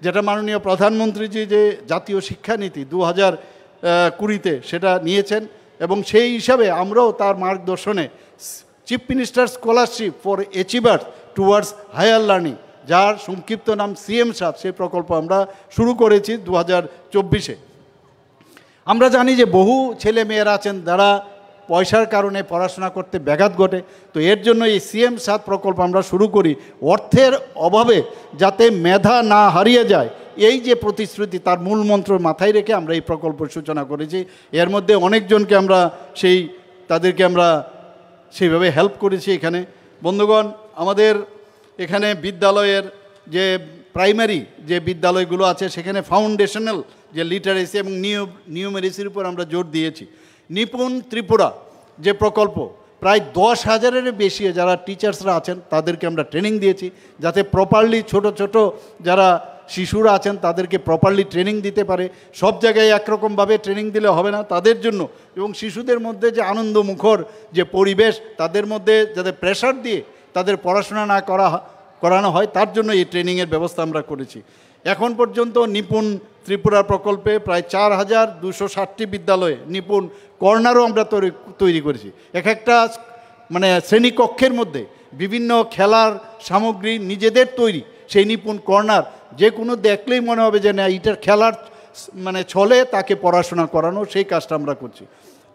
যেটা মাননীয় প্রধানমন্ত্রীজি যে জাতীয় শিক্ষানীতি 2020-তে সেটা নিয়েছেন, এবং সেই হিসাবে আমরাও তার মার্গদর্শনে chief minister scholarship for achievers towards higher learning, যার সংক্ষিপ্ত নাম সিএম সাপ, সেই প্রকল্প আমরা শুরু করেছি 2024-এ। আমরা জানি যে বহু ছেলে মেয়েরা আছেন যারা পয়সার কারণে পড়াশোনা করতে ব্যাঘাত ঘটে, তো এর জন্য এই সিএম সাপ প্রকল্প আমরা শুরু করি, অর্থের অভাবে যাতে মেধা না হারিয়ে যায়, এই যে প্রতিশ্রুতি তার মূল মন্ত্র মাথায় রেখে আমরা এই প্রকল্পের সূচনা করেছি। এর মধ্যে অনেকজনকে আমরা তাদেরকে আমরা সেইভাবে হেল্প করেছি এখানে। বন্ধুগণ, আমাদের এখানে বিদ্যালয়ের যে প্রাইমারি যে বিদ্যালয়গুলো আছে সেখানে ফাউন্ডেশনাল যে লিটারেসি এবং নিউমেরেসির উপর আমরা জোর দিয়েছি। নিপুণ ত্রিপুরা যে প্রকল্প, প্রায় 10,000-এর বেশি যারা টিচার্সরা আছেন তাদেরকে আমরা ট্রেনিং দিয়েছি, যাতে প্রপারলি ছোট যারা শিশুরা আছেন তাদেরকে প্রপারলি ট্রেনিং দিতে পারে। সব জায়গায় একরকমভাবে ট্রেনিং দিলে হবে না তাদের জন্য, এবং শিশুদের মধ্যে যে আনন্দমুখর যে পরিবেশ, তাদের মধ্যে যাতে প্রেশার দিয়ে তাদের পড়াশোনা না করানো হয়, তার জন্য এই ট্রেনিংয়ের ব্যবস্থা আমরা করেছি। এখন পর্যন্ত নিপুণ ত্রিপুরা প্রকল্পে প্রায় 4,260টি বিদ্যালয়ে নিপুণ কর্নারও আমরা তৈরি করেছি। একটা মানে শ্রেণীকক্ষের মধ্যে বিভিন্ন খেলার সামগ্রী নিজেদের তৈরি, সেই নিপুণ কর্নার যে কোনো দেখলেই মনে হবে যে না এটার খেলার মানে ছলে তাকে পড়াশোনা করানো, সেই কাজটা আমরা করছি।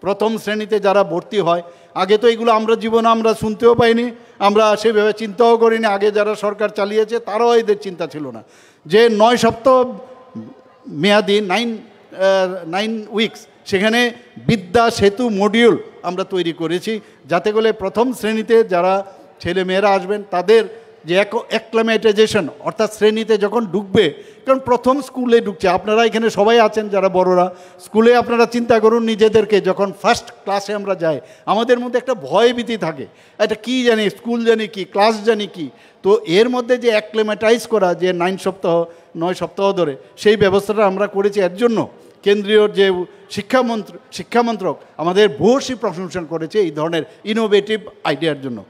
প্রথম শ্রেণীতে যারা ভর্তি হয়, আগে তো এগুলো আমরা জীবনে আমরা শুনতেও পাইনি, আমরা সেভাবে চিন্তাও করিনি। আগে যারা সরকার চালিয়েছে তারাও এদের চিন্তা ছিল না যে 9 সপ্তাহ মেয়াদি 9 উইকস সেখানে বিদ্যা সেতু মডিউল আমরা তৈরি করেছি, যাতে করে প্রথম শ্রেণীতে যারা ছেলে মেয়েরা আসবেন তাদের যে অ্যাক্লামেটাইজেশন, অর্থাৎ শ্রেণীতে যখন ঢুকবে, কারণ প্রথম স্কুলে ঢুকছে, আপনারা এখানে সবাই আছেন যারা বড়রা, স্কুলে আপনারা চিন্তা করুন নিজেদেরকে, যখন ফার্স্ট ক্লাসে আমরা যাই আমাদের মধ্যে একটা ভয়ভীতি থাকে, এটা কী জানি, স্কুল জানি কি, ক্লাস জানি কি। তো এর মধ্যে যে অ্যাক্লামেটাইজ করা যে 9 সপ্তাহ ধরে, সেই ব্যবস্থাটা আমরা করেছি। এর জন্য কেন্দ্রীয় যে শিক্ষামন্ত্রক আমাদের ভূয়সী প্রশংসা করেছে এই ধরনের ইনোভেটিভ আইডিয়ার জন্য।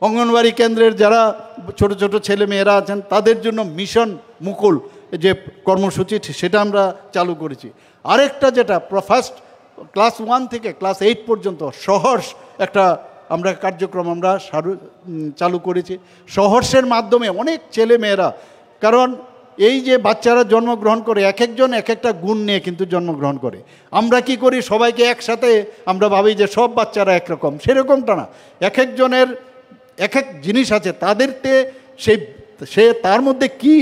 অঙ্গনওয়াড়ি কেন্দ্রের যারা ছোট ছেলে মেয়েরা আছেন তাদের জন্য মিশন মুকুল যে কর্মসূচি, সেটা আমরা চালু করেছি। আরেকটা যেটা ফার্স্ট ক্লাস 1 থেকে ক্লাস 8 পর্যন্ত সহর্ষ একটা আমরা কার্যক্রম আমরা চালু করেছি। সহর্ষের মাধ্যমে অনেক ছেলে মেয়েরা, কারণ এই যে বাচ্চারা জন্মগ্রহণ করে এক একজন এক একটা গুণ নিয়ে কিন্তু জন্মগ্রহণ করে। আমরা কি করি, সবাইকে একসাথে আমরা ভাবি যে সব বাচ্চারা একরকম, সেরকমটা না। এক একজনের এক এক জিনিস আছে, তাদেরকে সে তার মধ্যে কি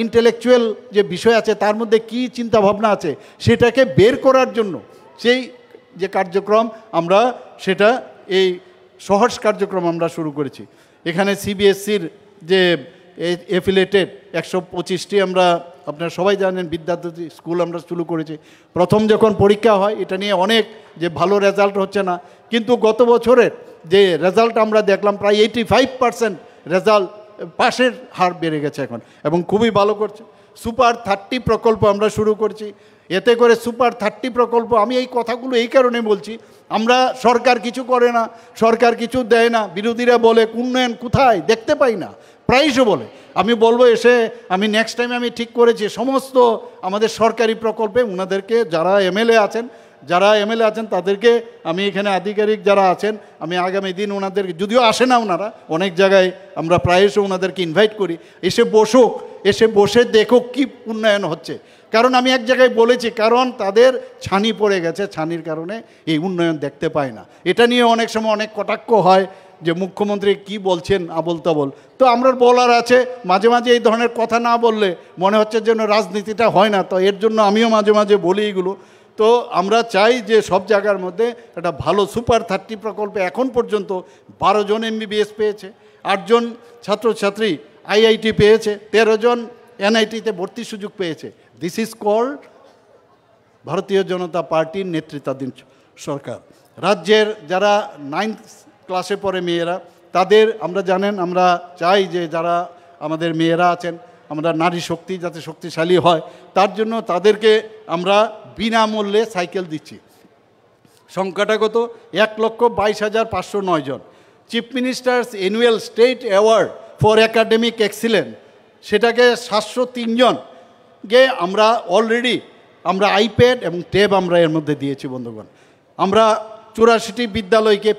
ইন্টেলেকচুয়াল যে বিষয় আছে, তার মধ্যে কি চিন্তা ভাবনা আছে, সেটাকে বের করার জন্য সেই যে কার্যক্রম আমরা সেটা এই সহজ কার্যক্রম আমরা শুরু করেছি। এখানে সিবিএসসির যে এফিলেটেড 125টি আমরা, আপনারা সবাই জানেন, বিদ্যার্থী স্কুল আমরা শুরু করেছি। প্রথম যখন পরীক্ষা হয় এটা নিয়ে অনেক যে ভালো রেজাল্ট হচ্ছে না, কিন্তু গত বছরের যে রেজাল্ট আমরা দেখলাম প্রায় 85% রেজাল্ট পাশের হার বেড়ে গেছে এখন, এবং খুবই ভালো করছে। সুপার 30 প্রকল্প আমরা শুরু করছি। এতে করে সুপার 30 প্রকল্প, আমি এই কথাগুলো এই কারণে বলছি, আমরা সরকার কিছু করে না, সরকার কিছু দেয় না, বিরোধীরা বলে উন্নয়ন কোথায় দেখতে পাই না, প্রায়শই বলে। আমি বলবো এসে, আমি নেক্সট টাইম আমি ঠিক করেছি সমস্ত আমাদের সরকারি প্রকল্পে ওনাদেরকে যারা এমএলএ আছেন তাদেরকে আমি এখানে আধিকারিক যারা আছেন, আমি আগামী দিন ওনাদেরকে, যদিও আসে না ওনারা, অনেক জায়গায় আমরা প্রায়শই ওনাদেরকে ইনভাইট করি, এসে বসে দেখুক কি উন্নয়ন হচ্ছে। কারণ আমি এক জায়গায় বলেছি, কারণ তাদের ছানি পড়ে গেছে, ছানির কারণে এই উন্নয়ন দেখতে পায় না। এটা নিয়ে অনেক সময় অনেক কটাক্ষ হয় যে মুখ্যমন্ত্রী কি বলছেন আবোল তাবোল। তো আমরা বলার আছে, মাঝে মাঝে এই ধরনের কথা না বললে মনে হচ্ছে যেন রাজনীতিটা হয় না, তো এর জন্য আমিও মাঝে মাঝে বলি এগুলো। তো আমরা চাই যে সব জায়গার মধ্যে একটা ভালো সুপার 30 প্রকল্পে এখন পর্যন্ত 12 জন MBBS পেয়েছে, 8 জন ছাত্রছাত্রী IIT পেয়েছে, 13 জন NIT-তে ভর্তির সুযোগ পেয়েছে। দিস ইজ কল্ড ভারতীয় জনতা পার্টির নেতৃত্বাধীন সরকার। রাজ্যের যারা 9th ক্লাসে পড়ে মেয়েরা, তাদের আমরা জানেন, আমরা চাই যে যারা আমাদের মেয়েরা আছেন, আমরা নারী শক্তি যাতে শক্তিশালী হয়, তার জন্য তাদেরকে আমরা বিনামূল্যে সাইকেল দিচ্ছি। সংখ্যাটা কত? 1,22,509 জন। Chief minister's annual state award for academic excellence, সেটাকে 703 জনকে আমরা অলরেডি আইপ্যাড এবং ট্যাব আমরা এর মধ্যে দিয়েছি বন্ধুগণ। আমরা 84টি বিদ্যালয়কে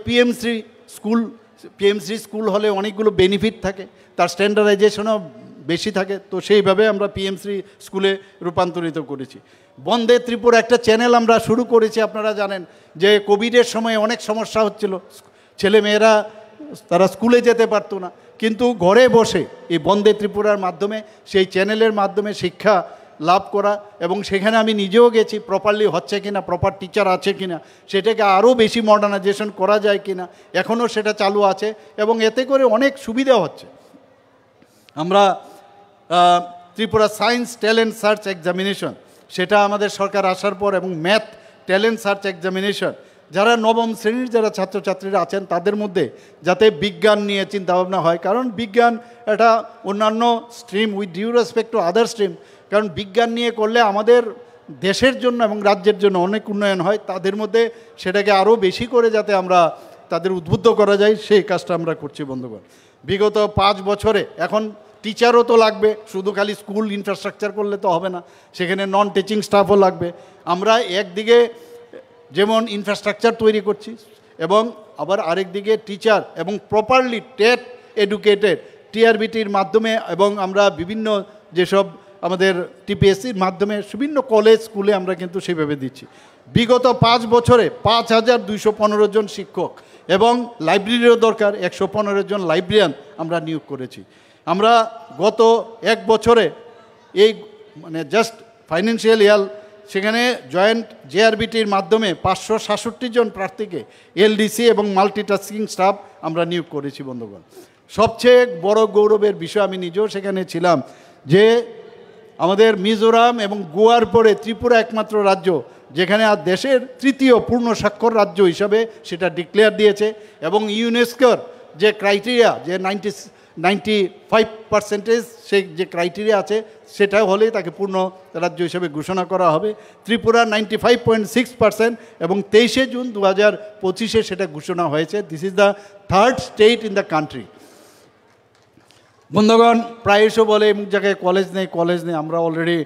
পিএমসি স্কুল হলে অনেকগুলো বেনিফিট থাকে, তার স্ট্যান্ডার্ডাইজেশনও বেশি থাকে, তো সেইভাবে আমরা পিএমসি স্কুলে রূপান্তরিত করেছি। বন্দে ত্রিপুরা একটা চ্যানেল আমরা শুরু করেছি। আপনারা জানেন যে কোভিডের সময় অনেক সমস্যা হচ্ছিল, ছেলেমেয়েরা তারা স্কুলে যেতে পারতো না, কিন্তু ঘরে বসে এই বন্দে ত্রিপুরার মাধ্যমে, সেই চ্যানেলের মাধ্যমে শিক্ষা লাভ করা, এবং সেখানে আমি নিজেও গেছি প্রপারলি হচ্ছে কিনা, প্রপার টিচার আছে কিনা, সেটাকে আরও বেশি মডার্নাইজেশন করা যায় কিনা, এখনও সেটা চালু আছে, এবং এতে করে অনেক সুবিধা হচ্ছে। আমরা Tripura science talent search examination, সেটা আমাদের সরকার আসার পর, এবং ম্যাথ ট্যালেন্ট সার্চ এক্সামিনেশন, যারা নবম শ্রেণীর যারা ছাত্রছাত্রীরা আছেন তাদের মধ্যে যাতে বিজ্ঞান নিয়ে চিন্তাভাবনা হয়, কারণ বিজ্ঞান এটা অন্যান্য stream, with due respect to other stream, কারণ বিজ্ঞান নিয়ে করলে আমাদের দেশের জন্য এবং রাজ্যের জন্য অনেক উন্নয়ন হয়, তাদের মধ্যে সেটাকে আরও বেশি করে যাতে আমরা তাদের উদ্বুদ্ধ করা যায়, সেই কাজটা আমরা করছি বন্ধুগণ। বিগত 5 বছরে এখন টিচারও তো লাগবে, শুধু খালি স্কুল ইনফ্রাস্ট্রাকচার করলে তো হবে না, সেখানে নন টিচিং স্টাফও লাগবে। আমরা একদিকে যেমন ইনফ্রাস্ট্রাকচার তৈরি করছি, এবং আবার আরেক দিকে টিচার এবং প্রপারলি টেট এডুকেটেড TRBTর মাধ্যমে, এবং আমরা বিভিন্ন যেসব আমাদের TPSCর মাধ্যমে বিভিন্ন কলেজ স্কুলে আমরা কিন্তু সেভাবে দিচ্ছি। বিগত 5 বছরে 5,215 জন শিক্ষক, এবং লাইব্রেরিরও দরকার 115 জন লাইব্রেরিয়ান আমরা নিয়োগ করেছি। আমরা গত 1 বছরে এই জাস্ট ফাইন্যান্সিয়াল ইয়ার, সেখানে জয়েন্ট JRBTর মাধ্যমে 567 জন প্রার্থীকে LDC এবং মাল্টিটাস্কিং স্টাফ আমরা নিয়োগ করেছি বন্ধুগণ। সবচেয়ে বড় গৌরবের বিষয়, আমি নিজেও সেখানে ছিলাম, যে আমাদের মিজোরাম এবং গোয়ার পরে ত্রিপুরা একমাত্র রাজ্য যেখানে আর দেশের 3য় পূর্ণ স্বাক্ষর রাজ্য হিসাবে সেটা ডিক্লেয়ার দিয়েছে, এবং ইউনেস্কোর যে ক্রাইটেরিয়া, যে 95% সেই যে ক্রাইটেরিয়া আছে, সেটা হলেই তাকে পূর্ণ রাজ্য হিসেবে ঘোষণা করা হবে। ত্রিপুরা 95.6%, এবং 23শে জুন 2025-এ সেটা ঘোষণা হয়েছে। This is the 3rd state in the country. বন্ধুগণ, প্রায়শই বলে এমন জায়গায় কলেজ নেই, আমরা অলরেডি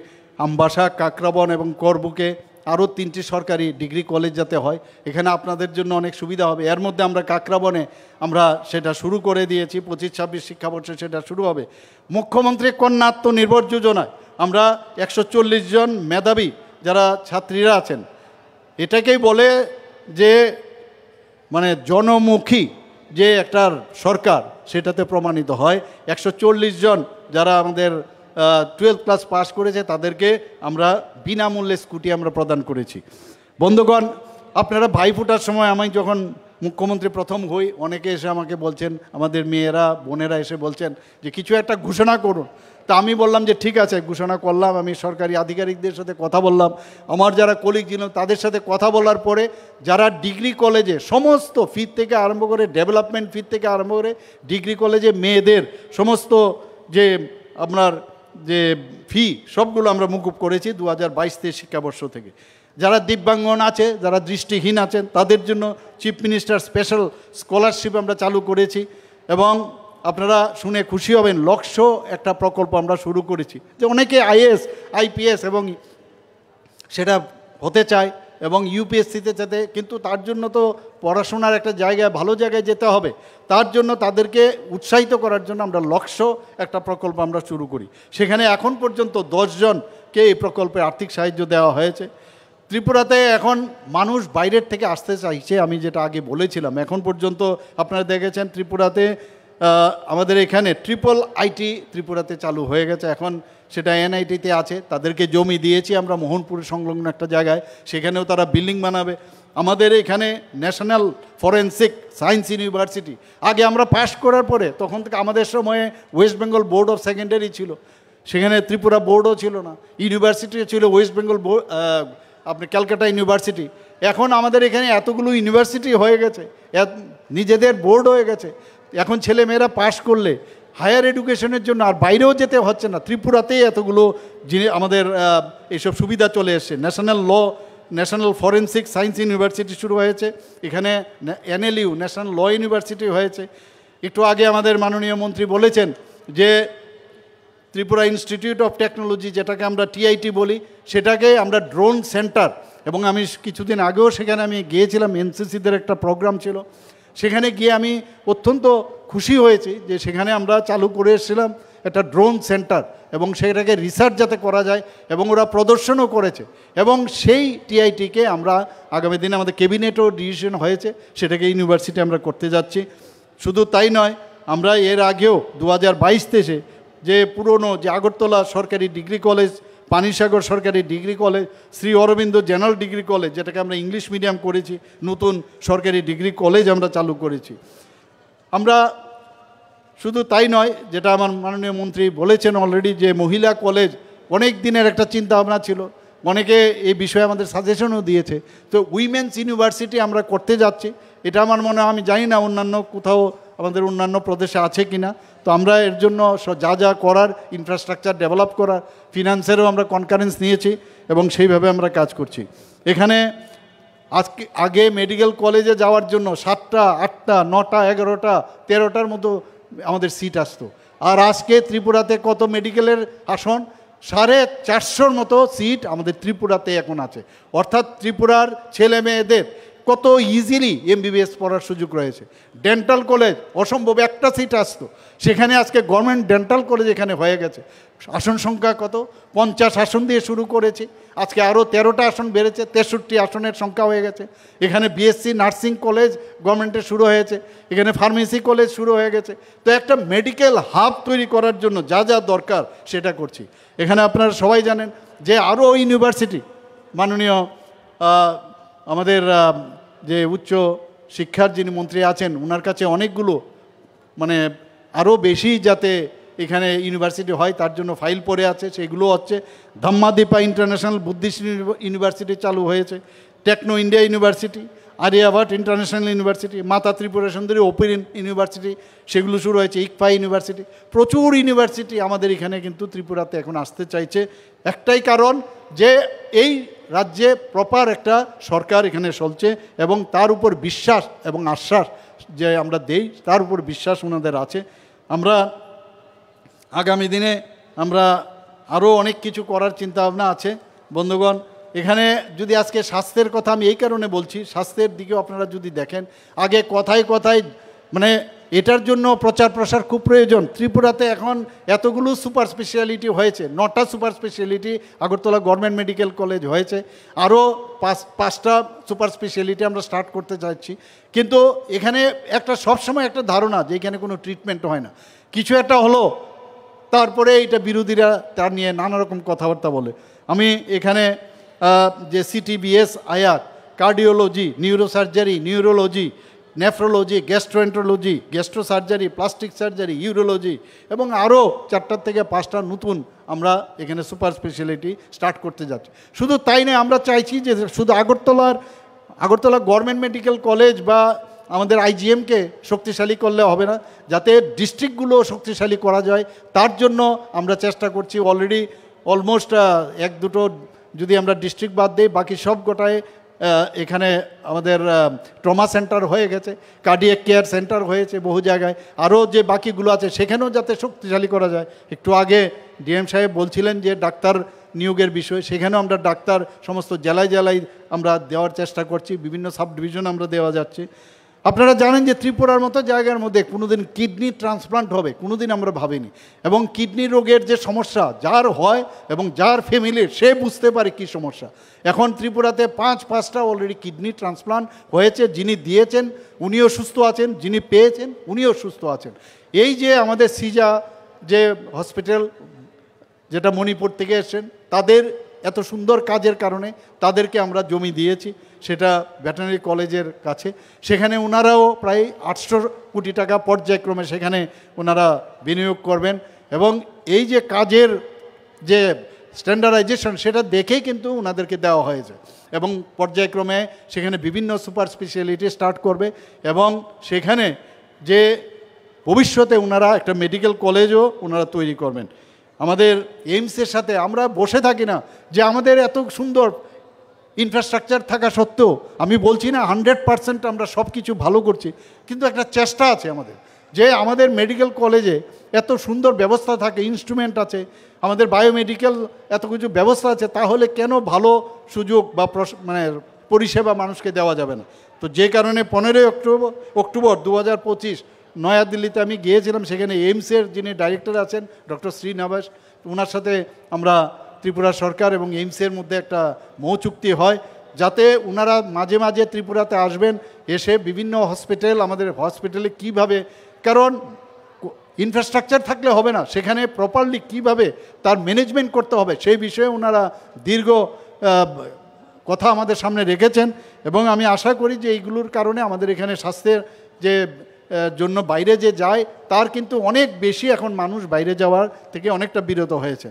আমবাসা, কাকরাবন এবং করবুকে আরও 3টি সরকারি ডিগ্রি কলেজ যাতে হয়, এখানে আপনাদের জন্য অনেক সুবিধা হবে। এর মধ্যে আমরা কাকরাবনে আমরা সেটা শুরু করে দিয়েছি, 25-26 শিক্ষাবর্ষে সেটা শুরু হবে। মুখ্যমন্ত্রী কন্যা আত্মনির্ভর যোজনায় আমরা 140 জন মেধাবী যারা ছাত্রীরা আছেন, এটাকেই বলে যে জনমুখী যে একটা সরকার, সেটাতে প্রমাণিত হয়। 140 জন যারা আমাদের 12th ক্লাস পাস করেছে, তাদেরকে আমরা বিনামূল্যে স্কুটি আমরা প্রদান করেছি। বন্ধুগণ, আপনারা ভাইফোঁটার সময় আমি যখন মুখ্যমন্ত্রী প্রথম হই, অনেকে এসে আমাকে বলছেন, আমাদের মেয়েরা বোনেরা এসে বলছেন যে কিছু একটা ঘোষণা করুন। তা আমি বললাম যে ঠিক আছে, ঘোষণা করলাম। আমি সরকারি আধিকারিকদের সাথে কথা বললাম, আমার যারা কলিগ ছিল তাদের সাথে কথা বলার পরে, যারা ডিগ্রি কলেজে সমস্ত ফি থেকে আরম্ভ করে, ডেভেলপমেন্ট ফি থেকে আরম্ভ করে, ডিগ্রি কলেজে মেয়েদের সমস্ত যে আপনার যে ফি, সবগুলো আমরা মুকুব করেছি 2022-23 শিক্ষাবর্ষ থেকে। যারা দিব্যাঙ্গন আছে, যারা দৃষ্টিহীন আছেন, তাদের জন্য চিফ মিনিস্টার স্পেশাল স্কলারশিপ আমরা চালু করেছি। এবং আপনারা শুনে খুশি হবেন, লক্ষ্য একটা প্রকল্প আমরা শুরু করেছি, যে অনেকে IAS IPS এবং সেটা হতে চায়, এবং UPSCতে যেতে, কিন্তু তার জন্য তো পড়াশোনার একটা জায়গায়, ভালো জায়গায় যেতে হবে। তার জন্য তাদেরকে উৎসাহিত করার জন্য আমরা লক্ষ্য একটা প্রকল্প আমরা শুরু করি। সেখানে এখন পর্যন্ত 10 জনকে মানুষকে এই প্রকল্পে আর্থিক সাহায্য দেওয়া হয়েছে। ত্রিপুরাতে এখন মানুষ বাইরের থেকে আসতে চাইছে, আমি যেটা আগে বলেছিলাম। এখন পর্যন্ত আপনারা দেখেছেন ত্রিপুরাতে আমাদের এখানে ট্রিপল আইটি ত্রিপুরাতে চালু হয়ে গেছে, এখন সেটা এনআইটিতে আছে। তাদেরকে জমি দিয়েছি আমরা মোহনপুর সংলগ্ন একটা জায়গায়, সেখানেও তারা বিল্ডিং বানাবে। আমাদের এখানে ন্যাশনাল ফরেন্সিক সায়েন্স ইউনিভার্সিটি, আগে আমরা পাশ করার পরে তখন থেকে আমাদের সময়ে West Bengal board of secondary ছিল, সেখানে ত্রিপুরা বোর্ডও ছিল না, ইউনিভার্সিটিও ছিল ওয়েস্ট বেঙ্গল বোর্ড, আপনি ক্যালকাটা ইউনিভার্সিটি। এখন আমাদের এখানে এতগুলো ইউনিভার্সিটি হয়ে গেছে, নিজেদের বোর্ড হয়ে গেছে। এখন ছেলেমেয়েরা পাশ করলে হায়ার এডুকেশনের জন্য আর বাইরেও যেতে হচ্ছে না, ত্রিপুরাতেই এতগুলো আমাদের এইসব সুবিধা চলে এসছে। ন্যাশনাল ফরেন্সিক সায়েন্স ইউনিভার্সিটি শুরু হয়েছে, এখানে এনএলইউ ন্যাশনাল ল ইউনিভার্সিটি হয়েছে। একটু আগে আমাদের মাননীয় মন্ত্রী বলেছেন যে ত্রিপুরা ইনস্টিটিউট অফ টেকনোলজি, যেটাকে আমরা টিআইটি বলি, সেটাকে আমরা ড্রোন সেন্টার, এবং আমি কিছুদিন আগেও সেখানে আমি গিয়েছিলাম, এনসিসিদের একটা প্রোগ্রাম ছিল, সেখানে গিয়ে আমি অত্যন্ত খুশি হয়েছি যে সেখানে আমরা চালু করে এসেছিলাম একটা ড্রোন সেন্টার, এবং সেটাকে রিসার্চ যাতে করা যায়, এবং ওরা প্রদর্শনও করেছে। এবং সেই টিআইটিকে আমরা আগামী দিনে আমাদের ক্যাবিনেটও ডিসিশন হয়েছে, সেটাকে ইউনিভার্সিটি আমরা করতে যাচ্ছি। শুধু তাই নয়, আমরা এর আগেও 2022-23 যে পুরনো যে আগরতলা সরকারি ডিগ্রি কলেজ, পানিসাগর সরকারি degree college, Shri Aurobindo general degree college, যেটাকে আমরা ইংলিশ মিডিয়াম করেছি, নতুন সরকারি ডিগ্রি কলেজ আমরা চালু করেছি। আমরা শুধু তাই নয়, যেটা আমার মাননীয় মন্ত্রী বলেছেন অলরেডি, যে মহিলা কলেজ অনেক দিনের একটা চিন্তা ভাবনা ছিল, অনেকে এই বিষয়ে আমাদের সাজেশনও দিয়েছে। তো উইমেন্স ইউনিভার্সিটি আমরা করতে যাচ্ছি, এটা আমার মনে হয়, আমি জানি না অন্যান্য কোথাও আমাদের অন্যান্য প্রদেশে আছে কি না। তো আমরা এর জন্য যা যা করার, ইনফ্রাস্ট্রাকচার ডেভেলপ করার, ফিনান্সেরও আমরা কনকারেন্স নিয়েছি, এবং সেইভাবে আমরা কাজ করছি। এখানে আগে মেডিকেল কলেজে যাওয়ার জন্য 7টা, 8টা, 9টা, 11টা, 13টার মতো আমাদের সিট আসতো, আর আজকে ত্রিপুরাতে কত মেডিকেলের আসন? 450-র মতো সিট আমাদের ত্রিপুরাতে এখন আছে। অর্থাৎ ত্রিপুরার ছেলে মেয়েদের কত ইজিলি এমবিবিএস পড়ার সুযোগ রয়েছে। ডেন্টাল কলেজ অসম্ভব, একটা সিট আসতো, সেখানে আজকে গভর্নমেন্ট ডেন্টাল কলেজ এখানে হয়ে গেছে। আসন সংখ্যা কত? 50 আসন দিয়ে শুরু করেছি, আজকে আরও 13টা আসন বেড়েছে, 63 আসনের সংখ্যা হয়ে গেছে। এখানে বিএসসি নার্সিং কলেজ গভর্নমেন্টের শুরু হয়েছে, এখানে ফার্মেসি কলেজ শুরু হয়ে গেছে। তো একটা মেডিকেল হাব তৈরি করার জন্য যা যা দরকার সেটা করছি। এখানে আপনারা সবাই জানেন যে আরও ইউনিভার্সিটি, মাননীয় আমাদের যে উচ্চ শিক্ষার যিনি মন্ত্রী আছেন, ওনার কাছে অনেকগুলো আরও বেশি যাতে এখানে ইউনিভার্সিটি হয় তার জন্য ফাইল পড়ে আছে, সেগুলো হচ্ছে ধাম্মাদীপা ইন্টারন্যাশনাল বুদ্ধিস্ট ইউনিভার্সিটি চালু হয়েছে, Techno India university, Aryabhatta international university, Mata Tripura সুন্দরী ওপেন ইউনিভার্সিটি, সেগুলো শুরু হয়েছে, ইকফা ইউনিভার্সিটি। প্রচুর ইউনিভার্সিটি আমাদের এখানে কিন্তু ত্রিপুরাতে এখন আসতে চাইছে, একটাই কারণ যে এই রাজ্যে প্রপার একটা সরকার এখানে চলছে, এবং তার উপর বিশ্বাস এবং আশ্বাস যে আমরা দেই, তার উপর বিশ্বাস ওনাদের আছে। আমরা আগামী দিনে আমরা আরও অনেক কিছু করার চিন্তাভাবনা আছে। বন্ধুগণ, এখানে যদি আজকে স্বাস্থ্যের কথা আমি এই কারণে বলছি, স্বাস্থ্যের দিকেও আপনারা যদি দেখেন, আগে কথায় কথায় এটার জন্য প্রচার প্রসার খুব প্রয়োজন। ত্রিপুরাতে এখন এতগুলো সুপার স্পেশালিটি হয়েছে, 9টা super speciality Agartala government medical college হয়েছে, আরও 5টা সুপার স্পেশালিটি আমরা স্টার্ট করতে চাইছি। কিন্তু এখানে একটা সবসময় একটা ধারণা যে এখানে কোনো ট্রিটমেন্ট হয় না, কিছু একটা হলো তারপরে এটা বিরোধীরা তার নিয়ে নানা রকম কথাবার্তা বলে। আমি এখানে যে সিটিবিএস, আয়ার, cardiology, neurosurgery, neurology, nephrology, gastroenterology, gastrosurgery, plastic surgery, urology, এবং আরও 4টা থেকে 5টা নতুন আমরা এখানে সুপার স্পেশালিটি স্টার্ট করতে যাচ্ছি। শুধু তাই নয়, আমরা চাইছি যে শুধু আগরতলা গভর্নমেন্ট মেডিকেল কলেজ বা আমাদের আইজিএমকে শক্তিশালী করলে হবে না, যাতে ডিস্ট্রিক্টগুলো শক্তিশালী করা যায়, তার জন্য আমরা চেষ্টা করছি। অলরেডি অলমোস্ট 1-2টো যদি আমরা ডিস্ট্রিক্ট বাদ দিই, বাকি সব গোটায় এখানে আমাদের ট্রমা সেন্টার হয়ে গেছে, কার্ডিয়াক কেয়ার সেন্টার হয়েছে বহু জায়গায়, আরও যে বাকিগুলো আছে সেখানেও যাতে শক্তিশালী করা যায়। একটু আগে ডিএম সাহেব বলছিলেন যে ডাক্তার নিয়োগের বিষয়, সেখানেও আমরা ডাক্তার সমস্ত জেলায় জেলায় আমরা দেওয়ার চেষ্টা করছি, বিভিন্ন সাব ডিভিশন আমরা দেওয়া যাচ্ছে। আপনারা জানেন যে ত্রিপুরার মতো জায়গার মধ্যে কোনোদিন কিডনি ট্রান্সপ্লান্ট হবে কোনোদিন আমরা ভাবিনি, এবং কিডনি রোগের যে সমস্যা যার হয় এবং যার ফ্যামিলির সে বুঝতে পারে কী সমস্যা। এখন ত্রিপুরাতে 5টা অলরেডি কিডনি ট্রান্সপ্লান্ট হয়েছে, যিনি দিয়েছেন উনিও সুস্থ আছেন, যিনি পেয়েছেন উনিও সুস্থ আছেন। এই যে আমাদের সিজা যে হসপিটাল যেটা মণিপুর থেকে এসেছেন, তাদের এত সুন্দর কাজের কারণে তাদেরকে আমরা জমি দিয়েছি, সেটা ভেটেরিনারি কলেজের কাছে। সেখানে ওনারাও প্রায় 800 কোটি টাকা পর্যায়ক্রমে সেখানে ওনারা বিনিয়োগ করবেন, এবং এই যে কাজের যে স্ট্যান্ডার্ডাইজেশন সেটা দেখেই কিন্তু ওনাদেরকে দেওয়া হয়েছে, এবং পর্যায়ক্রমে সেখানে বিভিন্ন সুপার স্পেশালিটি স্টার্ট করবে, এবং সেখানে যে ভবিষ্যতে ওনারা একটা মেডিকেল কলেজও ওনারা তৈরি করবেন। আমাদের এইমসের সাথে আমরা বসে থাকি না, যে আমাদের এত সুন্দর ইনফ্রাস্ট্রাকচার থাকা সত্ত্বেও, আমি বলছি না 100% আমরা সব কিছু ভালো করছি, কিন্তু একটা চেষ্টা আছে আমাদের, যে আমাদের মেডিকেল কলেজে এত সুন্দর ব্যবস্থা থাকে, ইনস্ট্রুমেন্ট আছে, আমাদের বায়োমেডিক্যাল এত কিছু ব্যবস্থা আছে, তাহলে কেন ভালো সুযোগ বা মানে পরিষেবা মানুষকে দেওয়া যাবে না? তো যে কারণে 15 অক্টোবর 2025 নয়াদিল্লিতে আমি গিয়েছিলাম, সেখানে এইমসের যিনি ডাইরেক্টর আছেন ডক্টর শ্রীনিবাস, ওনার সাথে আমরা ত্রিপুরা সরকার এবং এইমসের মধ্যে একটা মৌ চুক্তি হয়, যাতে ওনারা মাঝে মাঝে ত্রিপুরাতে আসবেন, এসে বিভিন্ন হসপিটাল, আমাদের হসপিটালে কিভাবে, কারণ ইনফ্রাস্ট্রাকচার থাকলে হবে না, সেখানে প্রপারলি কিভাবে তার ম্যানেজমেন্ট করতে হবে সেই বিষয়ে ওনারা দীর্ঘ কথা আমাদের সামনে রেখেছেন, এবং আমি আশা করি যে এইগুলোর কারণে আমাদের এখানে স্বাস্থ্যের যে জন্য বাইরে যে যায় তার কিন্তু অনেক বেশি এখন মানুষ বাইরে যাওয়ার থেকে অনেকটা বিরত হয়েছে।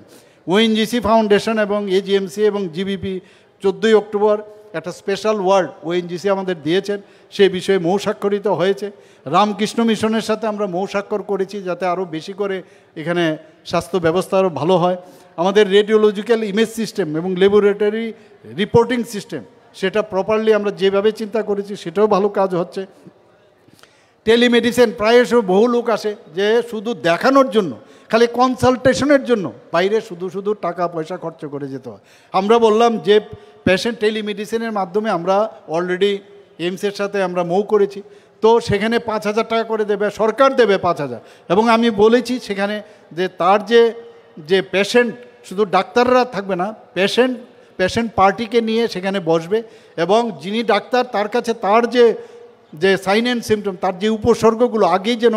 ওএনজিসি ফাউন্ডেশন এবং এজিএমসি এবং জিবিপি 14 অক্টোবর একটা স্পেশাল ওয়ার্ড ওএনজিসি আমাদের দিয়েছেন, সেই বিষয়ে মৌ স্বাক্ষরিত হয়েছে। রামকৃষ্ণ মিশনের সাথে আমরা মৌ স্বাক্ষর করেছি, যাতে আরও বেশি করে এখানে স্বাস্থ্য ব্যবস্থা আরও ভালো হয়। আমাদের রেডিওলজিক্যাল ইমেজ সিস্টেম এবং ল্যাবরেটরি রিপোর্টিং সিস্টেম, সেটা প্রপারলি আমরা যেভাবে চিন্তা করেছি সেটাও ভালো কাজ হচ্ছে। টেলিমেডিসিন, প্রায়শ বহু লোক আসে যে শুধু দেখানোর জন্য, খালি কনসালটেশনের জন্য বাইরে শুধু টাকা পয়সা খরচ করে যেতে হয়। আমরা বললাম যে পেশেন্ট টেলিমেডিসিনের মাধ্যমে আমরা অলরেডি এইমসের সাথে আমরা মৌ করেছি, তো সেখানে 5,000 টাকা করে দেবে, সরকার দেবে 5,000, এবং আমি বলেছি সেখানে যে তার যে পেশেন্ট, শুধু ডাক্তাররা থাকবে না, পেশেন্ট পার্টিকে নিয়ে সেখানে বসবে, এবং যিনি ডাক্তার তার কাছে তার যে সাইন অ্যান্ড সিমটম, তার যে উপসর্গগুলো আগেই যেন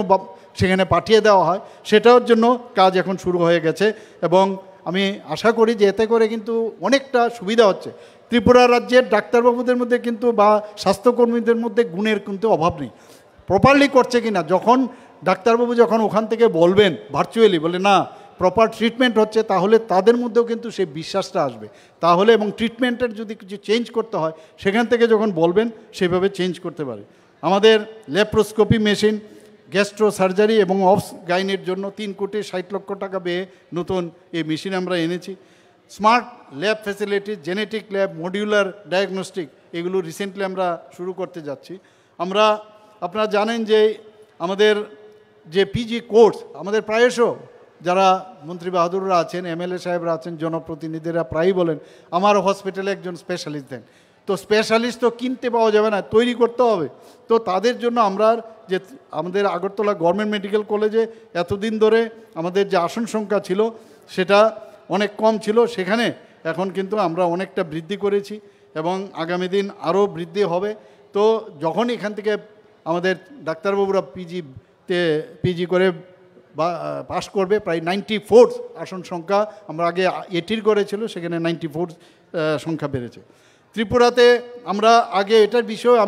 সেখানে পাঠিয়ে দেওয়া হয়, সেটার জন্য কাজ এখন শুরু হয়ে গেছে, এবং আমি আশা করি যে এতে করে কিন্তু অনেকটা সুবিধা হচ্ছে। ত্রিপুরা রাজ্যের ডাক্তারবাবুদের মধ্যে কিন্তু বা স্বাস্থ্যকর্মীদের মধ্যে গুণের কিন্তু অভাব নেই, প্রপারলি করছে কি না, যখন ডাক্তারবাবু যখন ওখান থেকে বলবেন ভার্চুয়ালি বলে না প্রপার ট্রিটমেন্ট হচ্ছে, তাহলে তাদের মধ্যেও কিন্তু সেই বিশ্বাসটা আসবে, তাহলে এবং ট্রিটমেন্টের যদি কিছু চেঞ্জ করতে হয় সেখান থেকে যখন বলবেন সেভাবে চেঞ্জ করতে পারে। আমাদের ল্যাপ্রোস্কোপি মেশিন, গ্যাস্ট্রো সার্জারি এবং অবস গাইনের জন্য 3,60,00,000 টাকা ব্যয়ে নতুন এই মেশিন আমরা এনেছি। Smart lab facility, genetic lab, modular diagnostic, এগুলো রিসেন্টলি আমরা শুরু করতে যাচ্ছি। আপনারা জানেন যে আমাদের যে পিজি কোর্স, আমাদের প্রায়শ যারা মন্ত্রী বাহাদুররা আছেন, এমএলএ সাহেবরা আছেন, জনপ্রতিনিধিরা প্রায়ই বলেন আমার হসপিটালে একজন স্পেশালিস্ট দেন। তো স্পেশালিস্ট তো কিনতে পাওয়া যাবে না, তৈরি করতে হবে। তো তাদের জন্য আমরা যে আমাদের আগরতলা গভর্নমেন্ট মেডিকেল কলেজে এতদিন ধরে আমাদের যে আসন সংখ্যা ছিল সেটা অনেক কম ছিল, সেখানে এখন কিন্তু আমরা অনেকটা বৃদ্ধি করেছি, এবং আগামী দিন আরও বৃদ্ধি হবে। তো যখন এখান থেকে আমাদের ডাক্তারবাবুরা পিজি করে পাস করবে, প্রায় 94 আসন সংখ্যা, আমরা আগে 80 করেছিল, সেখানে 94 সংখ্যা বেড়েছে। ত্রিপুরাতে আমরা আগে এটার বিষয়ে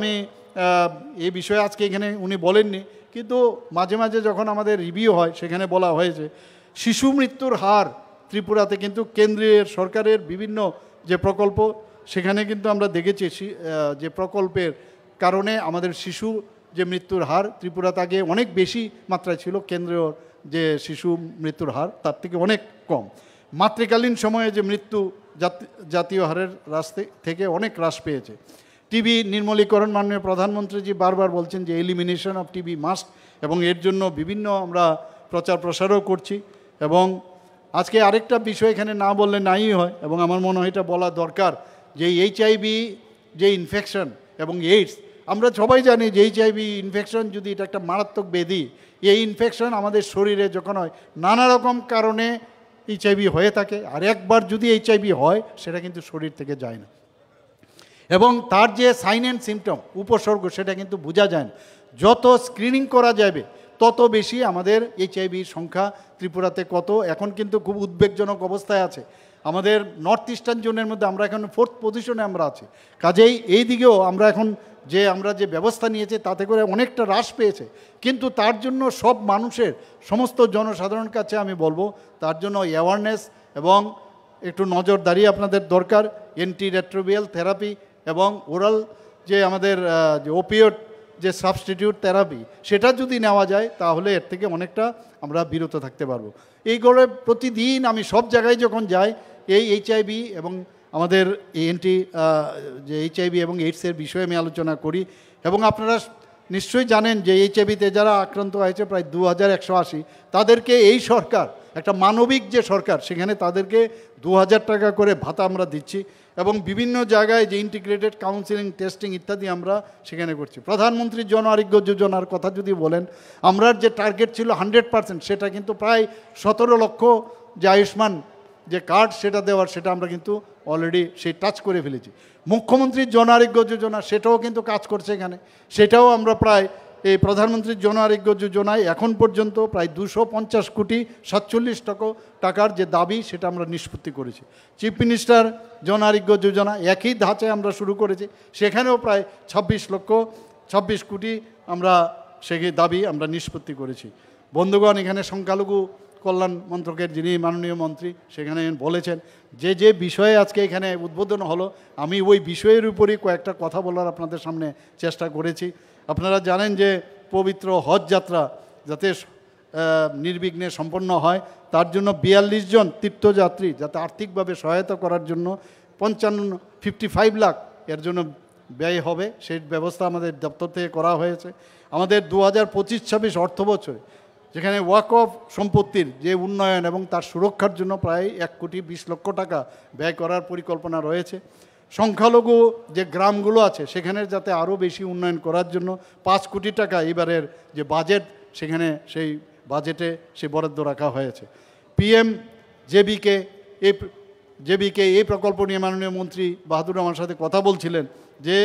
এই বিষয়ে আজকে এখানে উনি বলেননি, কিন্তু মাঝে মাঝে যখন আমাদের রিভিউ হয় সেখানে বলা হয়েছে শিশু মৃত্যুর হার ত্রিপুরাতে কিন্তু কেন্দ্রীয় সরকারের বিভিন্ন যে প্রকল্প, সেখানে কিন্তু আমরা দেখেছি যে প্রকল্পের কারণে আমাদের শিশু যে মৃত্যুর হার ত্রিপুরাতে আগে অনেক বেশি মাত্রায় ছিল, কেন্দ্রীয় যে শিশু মৃত্যুর হার তার থেকে অনেক কম। মাতৃকালীন সময়ে যে মৃত্যু জাতীয় হারের থেকে অনেক হ্রাস পেয়েছে। টিবি নির্মূলীকরণ, মাননীয় প্রধানমন্ত্রীজি বারবার বলছেন যে এলিমিনেশন অফ টিবি মাস্ট, এবং এর জন্য বিভিন্ন আমরা প্রচার প্রসারও করছি। এবং আজকে আরেকটা বিষয় এখানে না বললে নাই হয়, এবং আমার মনে হয় এটা বলা দরকার, যে এইচআইভি যে ইনফেকশন এবং এইডস, আমরা সবাই জানি যে এইচআইভি ইনফেকশন যদি এটা একটা মারাত্মক ব্যাধি, এই ইনফেকশন আমাদের শরীরে যখন হয় নানা রকম কারণে এইচআইভি হয়ে থাকে, আর একবার যদি এইচআইভি হয় সেটা কিন্তু শরীর থেকে যায় না, এবং তার যে সাইন অ্যান্ড সিমটম উপসর্গ সেটা কিন্তু বোঝা যায় না। যত স্ক্রিনিং করা যাবে তত বেশি আমাদের এইচআইভির সংখ্যা ত্রিপুরাতে কত এখন কিন্তু খুব উদ্বেগজনক অবস্থায় আছে। আমাদের নর্থ ইস্টার্ন জোনের মধ্যে আমরা এখন 4th পজিশনে আমরা আছি। কাজেই এই দিকেও আমরা এখন আমরা যে ব্যবস্থা নিয়েছি তাতে করে অনেকটা হ্রাস পেয়েছে, কিন্তু তার জন্য সব মানুষের সমস্ত জনসাধারণের কাছে আমি বলবো তার জন্য অ্যাওয়ারনেস এবং একটু নজরদারি আপনাদের দরকার। অ্যান্টি রেট্রোভিয়াল থেরাপি এবং ওরাল যে আমাদের যে ওপিওড যে সাবস্টিটিউট থেরাপি সেটা যদি নেওয়া যায় তাহলে এর থেকে অনেকটা আমরা বিরত থাকতে পারবো। এইগুলো প্রতিদিন আমি সব জায়গায় যখন যাই এই এইচআইভি এবং আমাদের যে এইচআইভি এবং এইডসের বিষয়ে আমি আলোচনা করি। এবং আপনারা নিশ্চয়ই জানেন যে এইচআইভিতে যারা আক্রান্ত হয়েছে প্রায় 2180, তাদেরকে এই সরকার একটা মানবিক যে সরকার সেখানে তাদেরকে 2000 টাকা করে ভাতা আমরা দিচ্ছি, এবং বিভিন্ন জায়গায় যে ইন্টিগ্রেটেড কাউন্সিলিং টেস্টিং ইত্যাদি আমরা সেখানে করছি। প্রধানমন্ত্রী জন আরোগ্য যোজনার কথা যদি বলেন, আমরা যে টার্গেট ছিল 100%, সেটা কিন্তু প্রায় 17 লক্ষ যে আয়ুষ্মান যে কার্ড সেটা দেওয়ার সেটা আমরা কিন্তু অলরেডি সেই টাচ করে ফেলেছি। মুখ্যমন্ত্রীর জন আরোগ্য যোজনা সেটাও কিন্তু কাজ করছে এখানে, সেটাও আমরা প্রায় এই প্রধানমন্ত্রীর জন আরোগ্য যোজনায় এখন পর্যন্ত প্রায় 250 কোটি 47 টাকার যে দাবি সেটা আমরা নিষ্পত্তি করেছি। চিফ মিনিস্টার জন আরোগ্য যোজনা একই ধাঁচে আমরা শুরু করেছি, সেখানেও প্রায় 26 কোটি আমরা সেই দাবি আমরা নিষ্পত্তি করেছি। বন্ধুগণ, এখানে সংখ্যালঘু কল্যাণ মন্ত্রকের যিনি মাননীয় মন্ত্রী সেখানে বলেছেন যে বিষয়ে আজকে এখানে উদ্বোধন হলো, আমি ওই বিষয়ের উপরই কয়েকটা কথা বলার আপনাদের সামনে চেষ্টা করেছি। আপনারা জানেন যে পবিত্র হজ যাত্রা যাতে নির্বিঘ্নে সম্পন্ন হয় তার জন্য 42 জন তীর্থযাত্রী যাতে আর্থিকভাবে সহায়তা করার জন্য 55 লাখ এর জন্য ব্যয় হবে, সেই ব্যবস্থা আমাদের দপ্তর থেকে করা হয়েছে। আমাদের 2025-26 অর্থ বছরে যেখানে ওয়াকফ সম্পত্তির যে উন্নয়ন এবং তার সুরক্ষার জন্য প্রায় 1,20 লক্ষ টাকা ব্যয় করার পরিকল্পনা রয়েছে। সংখ্যালঘু যে গ্রামগুলো আছে সেখানে যাতে আরও বেশি উন্নয়ন করার জন্য 5 কোটি টাকা এবারের যে বাজেট সেখানে সেই বাজেটে সে বরাদ্দ রাখা হয়েছে। PM জেবিকে এই প্রকল্প নিয়ে মাননীয় মন্ত্রী বাহাদুর আমার সাথে কথা বলছিলেন যে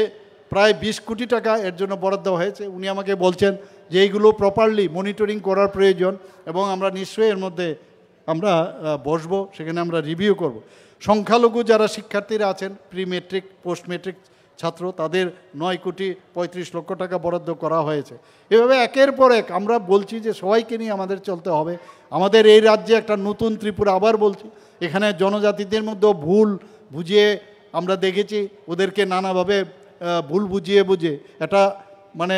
প্রায় 20 কোটি টাকা এর জন্য বরাদ্দ হয়েছে। উনি আমাকে বলছেন যে এইগুলো প্রপারলি মনিটরিং করার প্রয়োজন এবং আমরা নিশ্চয়ই এর মধ্যে আমরা বসবো, সেখানে আমরা রিভিউ করব। সংখ্যালঘু যারা শিক্ষার্থীরা আছেন প্রি মেট্রিক পোস্ট মেট্রিক ছাত্র তাদের 9 কোটি 35 লক্ষ টাকা বরাদ্দ করা হয়েছে। এভাবে একের পর এক আমরা বলছি যে সবাইকে নিয়ে আমাদের চলতে হবে। আমাদের এই রাজ্যে একটা নতুন ত্রিপুরা, আবার বলছি, এখানে জনজাতিদের মধ্যেও ভুল বুঝিয়ে আমরা দেখেছি, ওদেরকে নানাভাবে ভুল বুঝিয়ে এটা মানে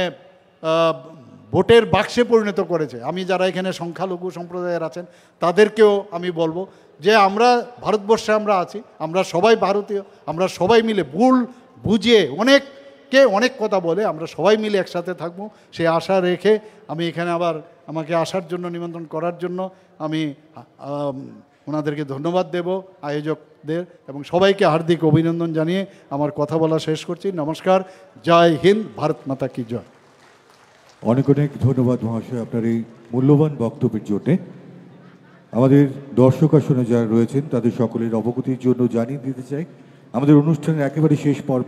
ভোটের বাক্সে পরিণত করেছে। আমি যারা এখানে সংখ্যালঘু সম্প্রদায়ের আছেন তাদেরকেও আমি বলবো যে আমরা ভারতবর্ষে আমরা আছি, আমরা সবাই ভারতীয়, আমরা সবাই মিলে ভুল বুঝিয়ে অনেক কথা বলে আমরা সবাই মিলে একসাথে থাকবো সেই আশা রেখে আমি এখানে আবার আমাকে আসার জন্য নিমন্ত্রণ করার জন্য আমি ওনাদেরকে ধন্যবাদ দেব, আয়োজকদের, এবং সবাইকে হার্দিক অভিনন্দন জানিয়ে আমার কথা বলা শেষ করছি। নমস্কার, জয় হিন্দ, ভারত মাতা কি জয়। অনেক অনেক ধন্যবাদ মহাশয় আপনার এই মূল্যবান বক্তব্যের জন্যে। আমাদের দর্শক আসনে যারা রয়েছেন তাদের সকলের অবগতির জন্য জানিয়ে দিতে চাই আমাদের অনুষ্ঠানের একেবারে শেষ পর্ব